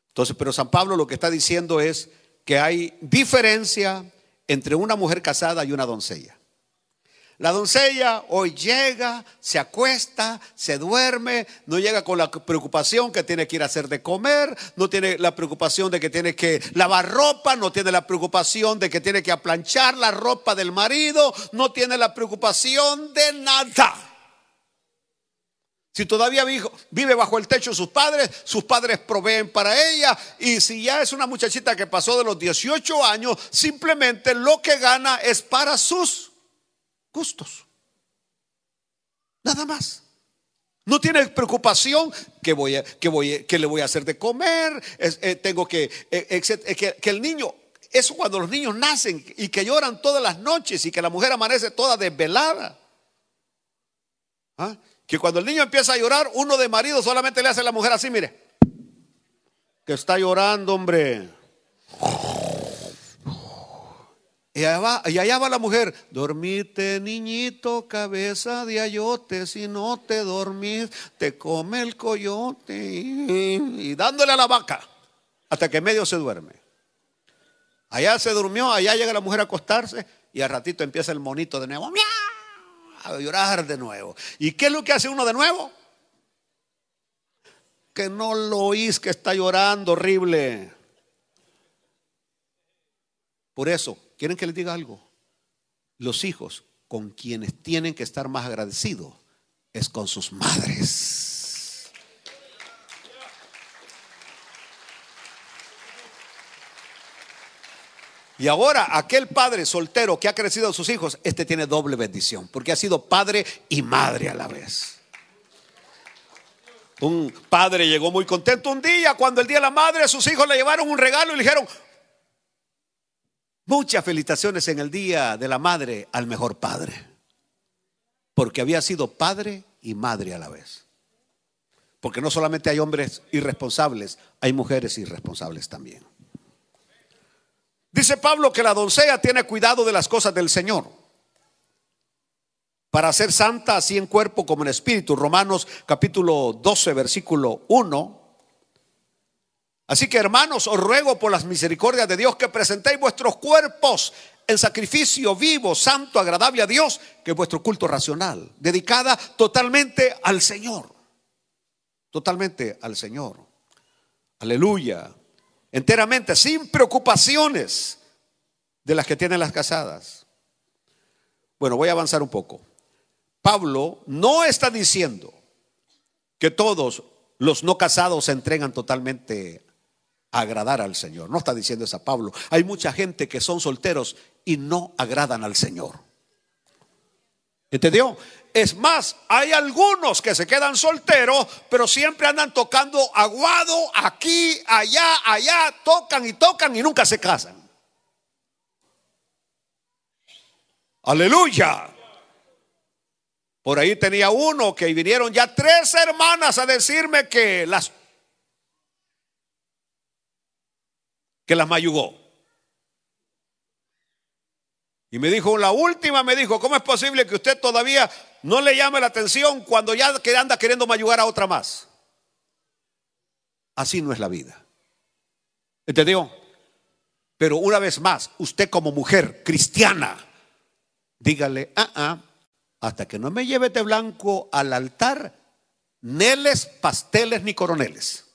Entonces, pero San Pablo lo que está diciendo es que hay diferencia entre una mujer casada y una doncella. La doncella hoy llega, se acuesta, se duerme, no llega con la preocupación que tiene que ir a hacer de comer, no tiene la preocupación de que tiene que lavar ropa, no tiene la preocupación de que tiene que aplanchar la ropa del marido, no tiene la preocupación de nada. Si todavía vive bajo el techo de sus padres proveen para ella. Y si ya es una muchachita que pasó de los 18 años, simplemente lo que gana es para sus gustos. Nada más. No tiene preocupación que le voy a hacer de comer. Tengo que el niño, eso cuando los niños nacen y que lloran todas las noches y que la mujer amanece toda desvelada. ¿Ah? Que cuando el niño empieza a llorar, uno de marido solamente le hace a la mujer así, mire, que está llorando, hombre. Y allá va la mujer: dormite, niñito, cabeza de ayote, si no te dormís, te come el coyote. Y dándole a la vaca hasta que medio se duerme. Allá se durmió, allá llega la mujer a acostarse y al ratito empieza el monito de nuevo, ¡miau!, a llorar de nuevo. ¿Y qué es lo que hace uno de nuevo? Que no lo oís, que está llorando horrible. Por eso, ¿quieren que les diga algo? Los hijos con quienes tienen que estar más agradecidos es con sus madres. Y ahora aquel padre soltero que ha crecido a sus hijos, este tiene doble bendición, porque ha sido padre y madre a la vez. Un padre llegó muy contento un día, cuando el día de la madre, sus hijos le llevaron un regalo y le dijeron: muchas felicitaciones en el día de la madre al mejor padre, porque había sido padre y madre a la vez. Porque no solamente hay hombres irresponsables, hay mujeres irresponsables también. Dice Pablo que la doncella tiene cuidado de las cosas del Señor, para ser santa así en cuerpo como en espíritu. Romanos capítulo 12 versículo 1. Así que, hermanos, os ruego por las misericordias de Dios que presentéis vuestros cuerpos en sacrificio vivo, santo, agradable a Dios, que es vuestro culto racional, dedicada totalmente al Señor. Totalmente al Señor. Aleluya. Enteramente, sin preocupaciones de las que tienen las casadas. Bueno, voy a avanzar un poco. Pablo no está diciendo que todos los no casados se entregan totalmente a agradar al Señor. No está diciendo eso Pablo. Hay mucha gente que son solteros y no agradan al Señor. ¿Entendió? Es más, hay algunos que se quedan solteros, pero siempre andan tocando aguado aquí, allá, tocan y nunca se casan. Aleluya. Por ahí tenía uno que vinieron ya 3 hermanas a decirme que las mayugó. Y me dijo, la última me dijo: ¿cómo es posible que usted todavía no le llame la atención cuando ya anda queriendo mayugar a otra más? Así no es la vida. ¿Entendió? Pero una vez más, usted como mujer cristiana, dígale: hasta que no me lleve de blanco al altar, neles, pasteles ni coroneles.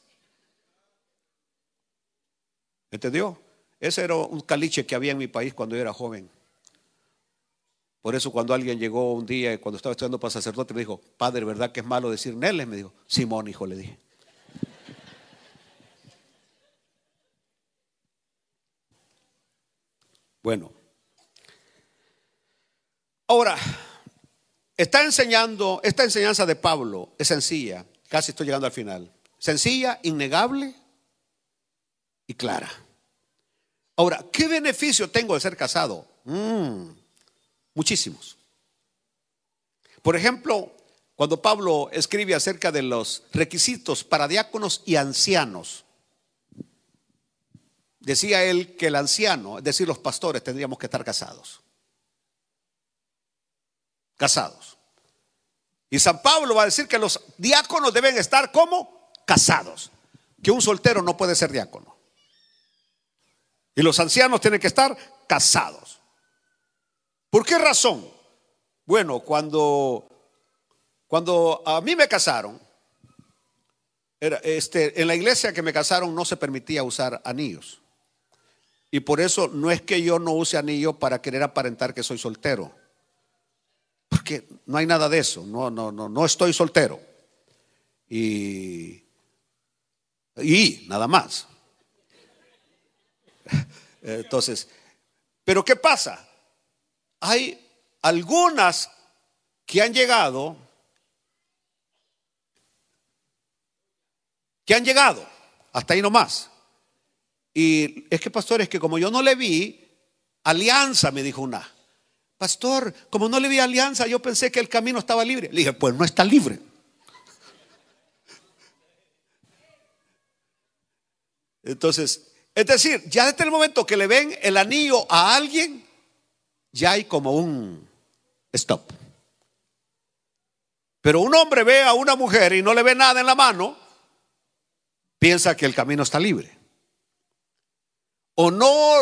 ¿Entendió? Ese era un caliche que había en mi país cuando yo era joven. Por eso cuando alguien llegó un día, cuando estaba estudiando para sacerdote, me dijo: padre, ¿verdad que es malo decir Neles? Me dijo. Simón, hijo, le dije. Bueno, ahora, está enseñando, esta enseñanza de Pablo es sencilla, casi estoy llegando al final. Sencilla, innegable y clara. Ahora, ¿qué beneficio tengo de ser casado? Muchísimos. Por ejemplo, cuando Pablo escribe acerca de los requisitos para diáconos y ancianos, decía él que el anciano, es decir, los pastores, tendríamos que estar casados. Casados. Y San Pablo va a decir que los diáconos deben estar como casados, que un soltero no puede ser diácono. Y los ancianos tienen que estar casados. ¿Por qué razón? Bueno, cuando a mí me casaron, en la iglesia que me casaron no se permitía usar anillos. Y por eso no es que yo no use anillo para querer aparentar que soy soltero, porque no hay nada de eso. No estoy soltero. Y nada más. Entonces, pero ¿qué pasa? Hay algunas que han llegado, hasta ahí nomás. Y es que, pastor, es que como yo no le vi alianza, me dijo una: pastor, como no le vi alianza, yo pensé que el camino estaba libre. Le dije: pues no está libre. Entonces, es decir, ya desde el momento que le ven el anillo a alguien, ya hay como un stop. Pero un hombre ve a una mujer y no le ve nada en la mano, piensa que el camino está libre. O no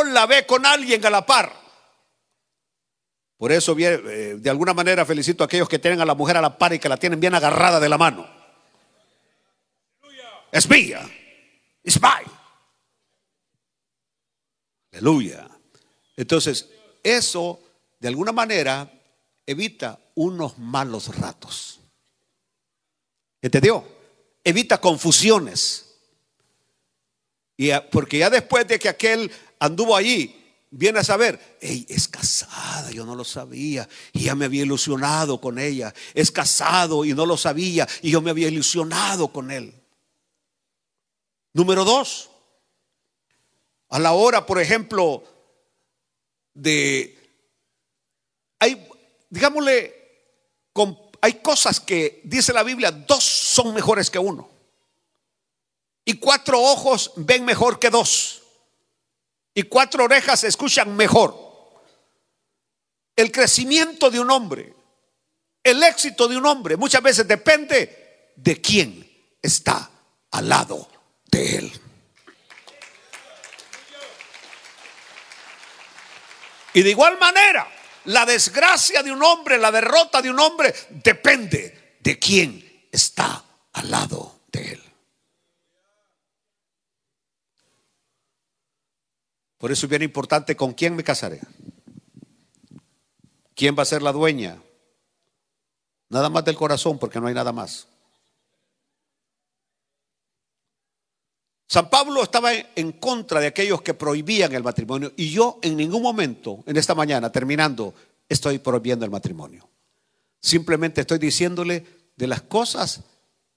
la ve con alguien a la par. Por eso, de alguna manera, felicito a aquellos que tienen a la mujer a la par y que la tienen bien agarrada de la mano. Espía, spy. Aleluya. Entonces, eso de alguna manera evita unos malos ratos. ¿Entendió? Evita confusiones. Porque ya después de que aquel anduvo allí, viene a saber: hey, es casada, yo no lo sabía y ya me había ilusionado con ella. Es casado y no lo sabía y yo me había ilusionado con él. Número 2, a la hora, por ejemplo, hay cosas que dice la Biblia: 2 son mejores que 1. Y 4 ojos ven mejor que 2. Y 4 orejas escuchan mejor. El crecimiento de un hombre, el éxito de un hombre, muchas veces depende de quién está al lado de él. Y de igual manera, la desgracia de un hombre, la derrota de un hombre, depende de quién está al lado de él. Por eso es bien importante con quién me casaré. ¿Quién va a ser la dueña? Nada más del corazón, porque no hay nada más. San Pablo estaba en contra de aquellos que prohibían el matrimonio. Y yo en ningún momento, en esta mañana, terminando, estoy prohibiendo el matrimonio. Simplemente estoy diciéndole de las cosas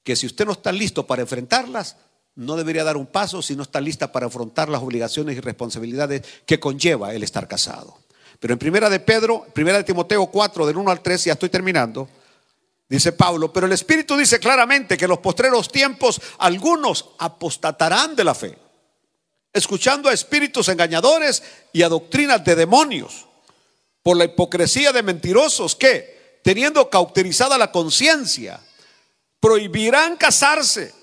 que, si usted no está listo para enfrentarlas, no debería dar un paso si no está lista para afrontar las obligaciones y responsabilidades que conlleva el estar casado. Pero en primera de Timoteo 4, del 1 al 3, ya estoy terminando, dice Pablo: pero el Espíritu dice claramente que en los postreros tiempos algunos apostatarán de la fe, escuchando a espíritus engañadores y a doctrinas de demonios, por la hipocresía de mentirosos que, teniendo cauterizada la conciencia, prohibirán casarse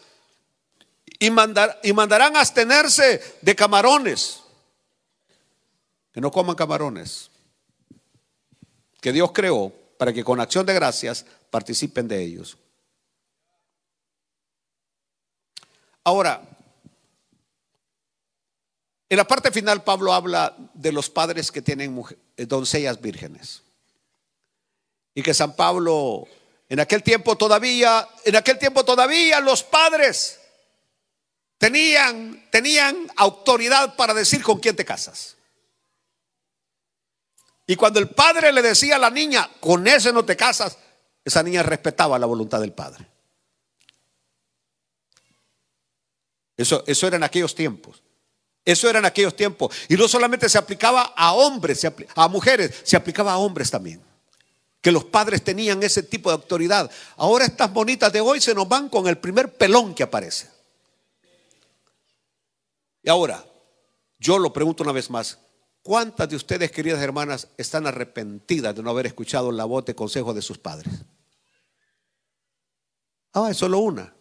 y mandarán abstenerse de camarones. Que no coman camarones, que Dios creó para que con acción de gracias participen de ellos. Ahora, En la parte final Pablo habla de los padres que tienen doncellas vírgenes. Y que San Pablo, en aquel tiempo todavía los padres tenían autoridad para decir con quién te casas. Y cuando el padre le decía a la niña, con ese no te casas, esa niña respetaba la voluntad del padre. Eso era en aquellos tiempos. Eso era en aquellos tiempos. Y no solamente se aplicaba a hombres, a mujeres, se aplicaba a hombres también. Que los padres tenían ese tipo de autoridad. Ahora estas bonitas de hoy se nos van con el primer pelón que aparece. Y ahora, yo lo pregunto una vez más. ¿Cuántas de ustedes, queridas hermanas, están arrepentidas de no haber escuchado la voz de consejo de sus padres? Es solo una.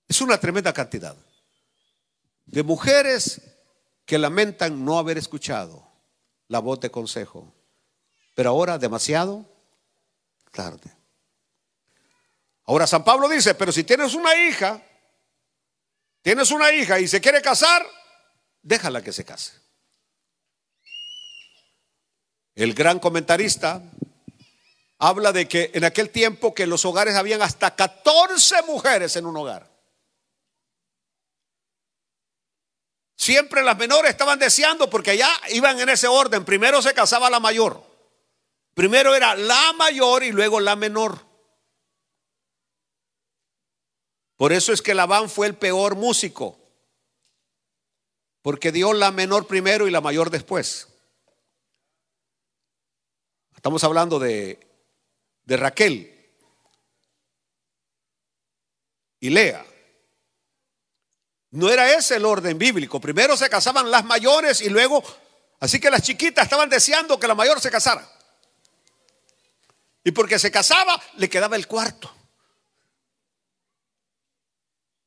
Es una tremenda cantidad de mujeres que lamentan no haber escuchado la voz de consejo, pero ahora demasiado tarde. Ahora San Pablo dice, pero si tienes una hija y se quiere casar, déjala que se case. El gran comentarista habla de que en aquel tiempo que en los hogares habían hasta 14 mujeres en un hogar. Siempre las menores estaban deseando, porque allá iban en ese orden. Primero se casaba la mayor. Primero era la mayor y luego la menor. Por eso es que Labán fue el peor músico, porque dio la menor primero y la mayor después. Estamos hablando de Raquel y Lea. No era ese el orden bíblico. Primero se casaban las mayores y luego, así que las chiquitas estaban deseando que la mayor se casara. Y porque se casaba, le quedaba el cuarto.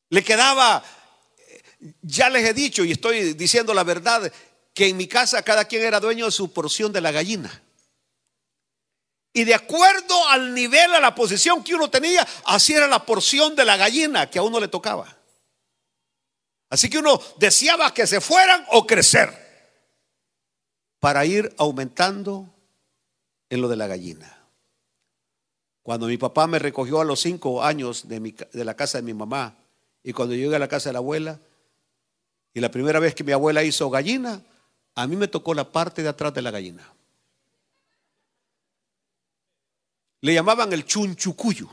Le quedaba, ya les he dicho y estoy diciendo la verdad, que en mi casa cada quien era dueño de su porción de la gallina. Y de acuerdo al nivel, a la posición que uno tenía, así era la porción de la gallina que a uno le tocaba. Así que uno deseaba que se fueran o crecer para ir aumentando en lo de la gallina. Cuando mi papá me recogió a los 5 años de la casa de mi mamá, y cuando yo llegué a la casa de la abuela, y la primera vez que mi abuela hizo gallina, a mí me tocó la parte de atrás de la gallina. Le llamaban el chunchucuyo.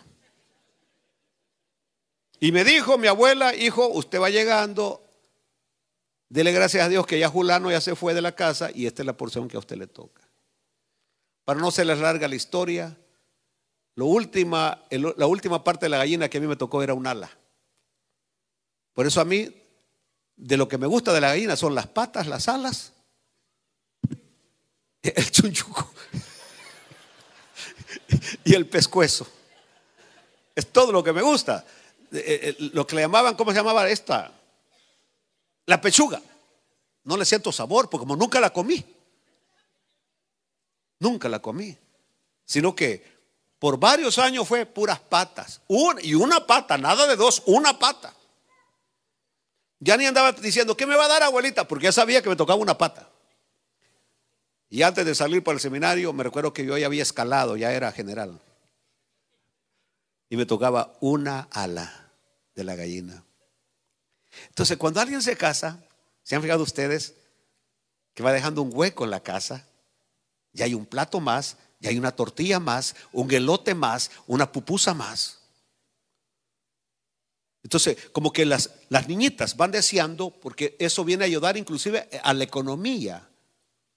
Y me dijo mi abuela, hijo, usted va llegando, dele gracias a Dios que ya Julano ya se fue de la casa y esta es la porción que a usted le toca. Para no se les larga la historia, la última parte de la gallina que a mí me tocó era un ala. Por eso a mí, de lo que me gusta de la gallina son las patas, las alas, el chunchuco y el pescuezo. Es todo lo que me gusta. Lo que le llamaban, ¿cómo se llamaba esta? La pechuga. No le siento sabor, porque como nunca la comí. Nunca la comí. Sino que por varios años fue puras patas. Una pata, nada de dos, una pata. Ya ni andaba diciendo, ¿qué me va a dar, abuelita? Porque ya sabía que me tocaba una pata. Y antes de salir para el seminario, me recuerdo que yo ya había escalado, ya era general. Y me tocaba una ala de la gallina. Entonces, cuando alguien se casa, ¿se han fijado ustedes que va dejando un hueco en la casa? Ya hay un plato más, ya hay una tortilla más, un elote más, una pupusa más. Entonces, como que las niñitas van deseando, porque eso viene a ayudar inclusive a la economía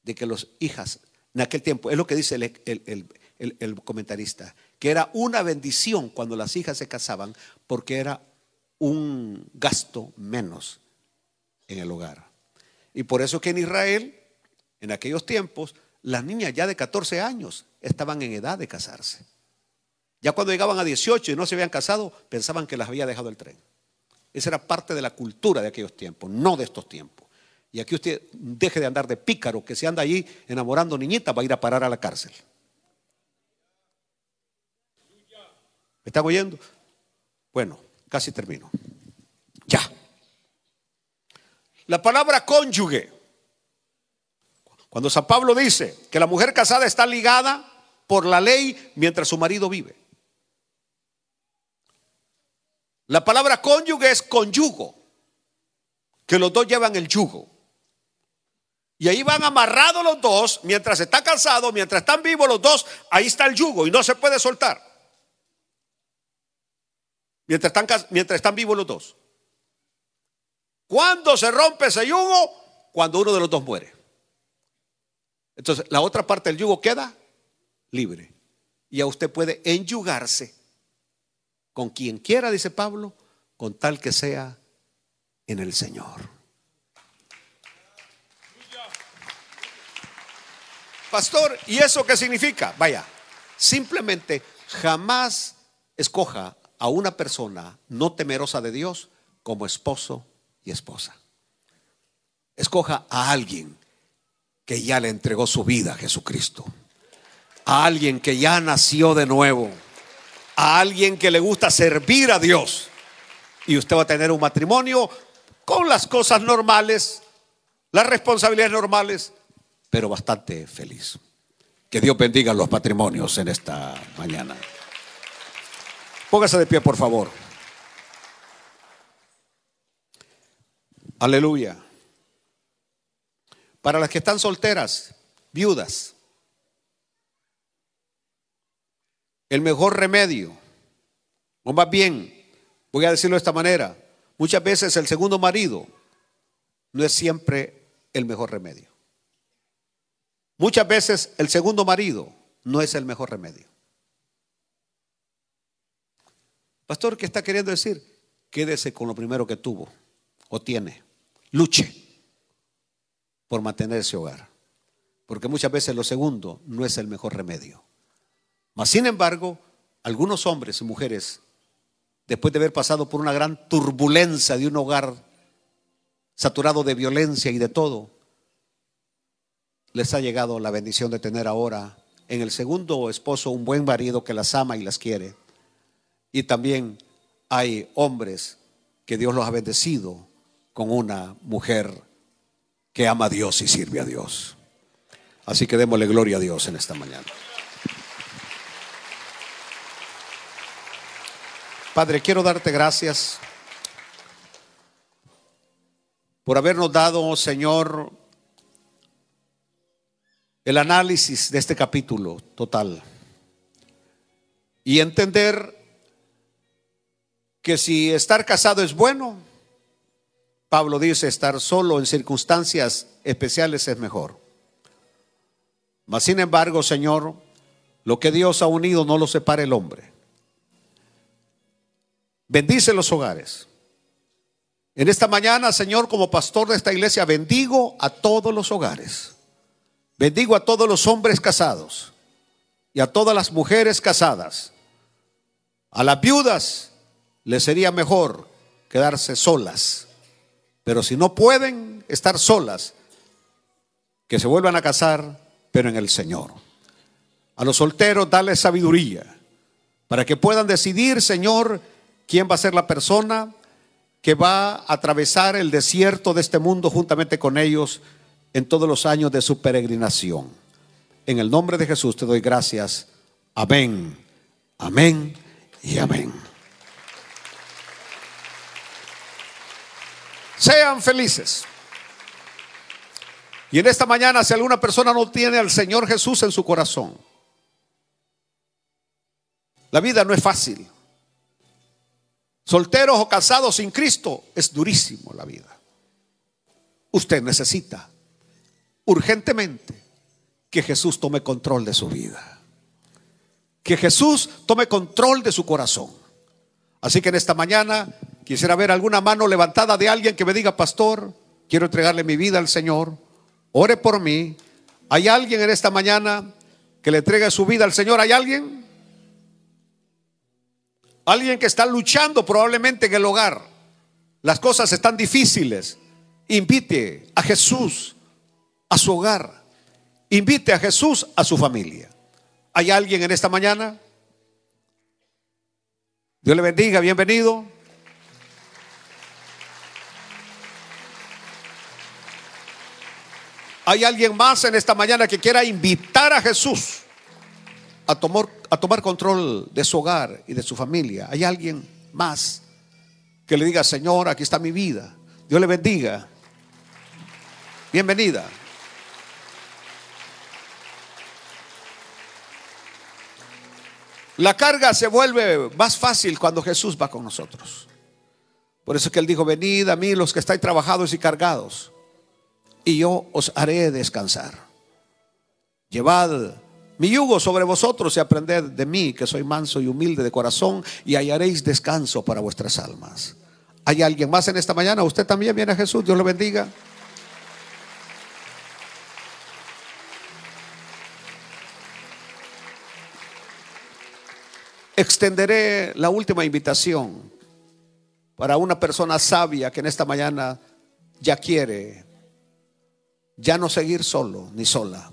de que las hijas, en aquel tiempo, es lo que dice el comentarista, que era una bendición cuando las hijas se casaban, porque era un gasto menos en el hogar. Y por eso que en Israel, en aquellos tiempos, las niñas ya de 14 años estaban en edad de casarse. Ya cuando llegaban a 18 y no se habían casado, pensaban que las había dejado el tren. Esa era parte de la cultura de aquellos tiempos, no de estos tiempos. Y aquí usted deje de andar de pícaro, que se anda allí enamorando niñitas, va a ir a parar a la cárcel. ¿Me están oyendo? Bueno, casi termino. Ya. La palabra cónyuge, cuando San Pablo dice que la mujer casada está ligada por la ley mientras su marido vive. La palabra cónyuge es conyugo, que los dos llevan el yugo. Y ahí van amarrados los dos, mientras están casados, mientras están vivos los dos, ahí está el yugo y no se puede soltar. Mientras están vivos los dos. ¿Cuándo se rompe ese yugo? Cuando uno de los dos muere. Entonces la otra parte del yugo queda libre. Y a usted puede enyugarse con quien quiera, dice Pablo, con tal que sea en el Señor. Pastor, ¿y eso qué significa? Vaya, simplemente jamás escoja a una persona no temerosa de Dios como esposo y esposa. Escoja a alguien que ya le entregó su vida a Jesucristo, a alguien que ya nació de nuevo, a alguien que le gusta servir a Dios. Y usted va a tener un matrimonio con las cosas normales, las responsabilidades normales, pero bastante feliz. Que Dios bendiga los matrimonios en esta mañana. Póngase de pie, por favor. Aleluya. Para las que están solteras, viudas, el mejor remedio, o más bien, voy a decirlo de esta manera, muchas veces el segundo marido no es siempre el mejor remedio. Muchas veces el segundo marido no es el mejor remedio. Pastor, ¿qué está queriendo decir? Quédese con lo primero que tuvo o tiene. Luche por mantener ese hogar, porque muchas veces lo segundo no es el mejor remedio. Mas sin embargo, algunos hombres y mujeres, después de haber pasado por una gran turbulencia de un hogar saturado de violencia y de todo, les ha llegado la bendición de tener ahora en el segundo esposo un buen marido que las ama y las quiere. Y también hay hombres que Dios los ha bendecido con una mujer que ama a Dios y sirve a Dios. Así que démosle gloria a Dios en esta mañana. Padre, quiero darte gracias por habernos dado, Señor, el análisis de este capítulo total y entender que si estar casado es bueno, Pablo dice estar solo en circunstancias especiales es mejor. Mas sin embargo, Señor, lo que Dios ha unido no lo separa el hombre. Bendice los hogares. En esta mañana, Señor, como pastor de esta iglesia, bendigo a todos los hogares. Bendigo a todos los hombres casados y a todas las mujeres casadas. A las viudas les sería mejor quedarse solas, pero si no pueden estar solas, que se vuelvan a casar, pero en el Señor. A los solteros dale sabiduría para que puedan decidir, Señor, quién va a ser la persona que va a atravesar el desierto de este mundo juntamente con ellos en todos los años de su peregrinación. En el nombre de Jesús te doy gracias. Amén, amén y amén. Sean felices. Y en esta mañana, si alguna persona no tiene al Señor Jesús en su corazón, la vida no es fácil. Solteros o casados sin Cristo, es durísimo la vida. Usted necesita urgentemente que Jesús tome control de su vida, que Jesús tome control de su corazón. Así que en esta mañana quisiera ver alguna mano levantada de alguien que me diga: pastor, quiero entregarle mi vida al Señor, ore por mí. ¿Hay alguien en esta mañana que le entregue su vida al Señor? ¿Hay alguien? Alguien que está luchando probablemente en el hogar, las cosas están difíciles. Invite a Jesús a su hogar. Invite a Jesús a su familia. ¿Hay alguien en esta mañana? Dios le bendiga, bienvenido. ¿Hay alguien más en esta mañana que quiera invitar a Jesús a tomar control de su hogar y de su familia? ¿Hay alguien más que le diga: Señor, aquí está mi vida? Dios le bendiga. Bienvenida. La carga se vuelve más fácil cuando Jesús va con nosotros. Por eso es que Él dijo: venid a mí los que estáis trabajados y cargados, y yo os haré descansar. Llevad mi yugo sobre vosotros y aprended de mí, que soy manso y humilde de corazón, y hallaréis descanso para vuestras almas. ¿Hay alguien más en esta mañana? Usted también viene a Jesús. Dios lo bendiga. Extenderé la última invitación para una persona sabia que en esta mañana ya quiere ya no seguir solo ni sola,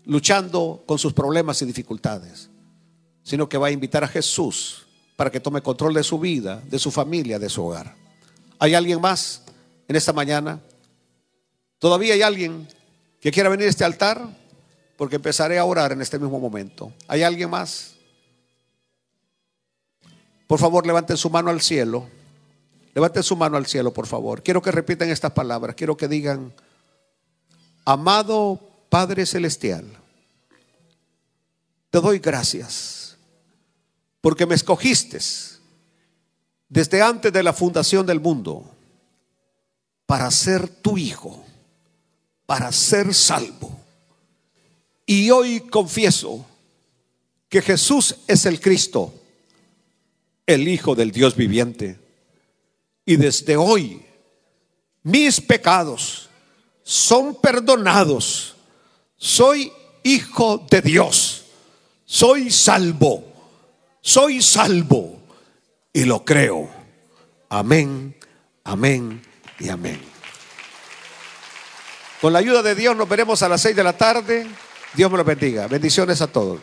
luchando con sus problemas y dificultades, sino que va a invitar a Jesús para que tome control de su vida, de su familia, de su hogar. ¿Hay alguien más en esta mañana? ¿Todavía hay alguien que quiera venir a este altar? Porque empezaré a orar en este mismo momento. ¿Hay alguien más? Por favor, levanten su mano al cielo. Levanten su mano al cielo, por favor. Quiero que repitan estas palabras. Quiero que digan: amado Padre Celestial, te doy gracias porque me escogiste desde antes de la fundación del mundo para ser tu hijo, para ser salvo. Y hoy confieso que Jesús es el Cristo, el Hijo del Dios viviente. Y desde hoy mis pecados son perdonados. Soy hijo de Dios. Soy salvo. Soy salvo. Y lo creo. Amén, amén y amén. Con la ayuda de Dios nos veremos a las 6 de la tarde. Dios me lo bendiga. Bendiciones a todos.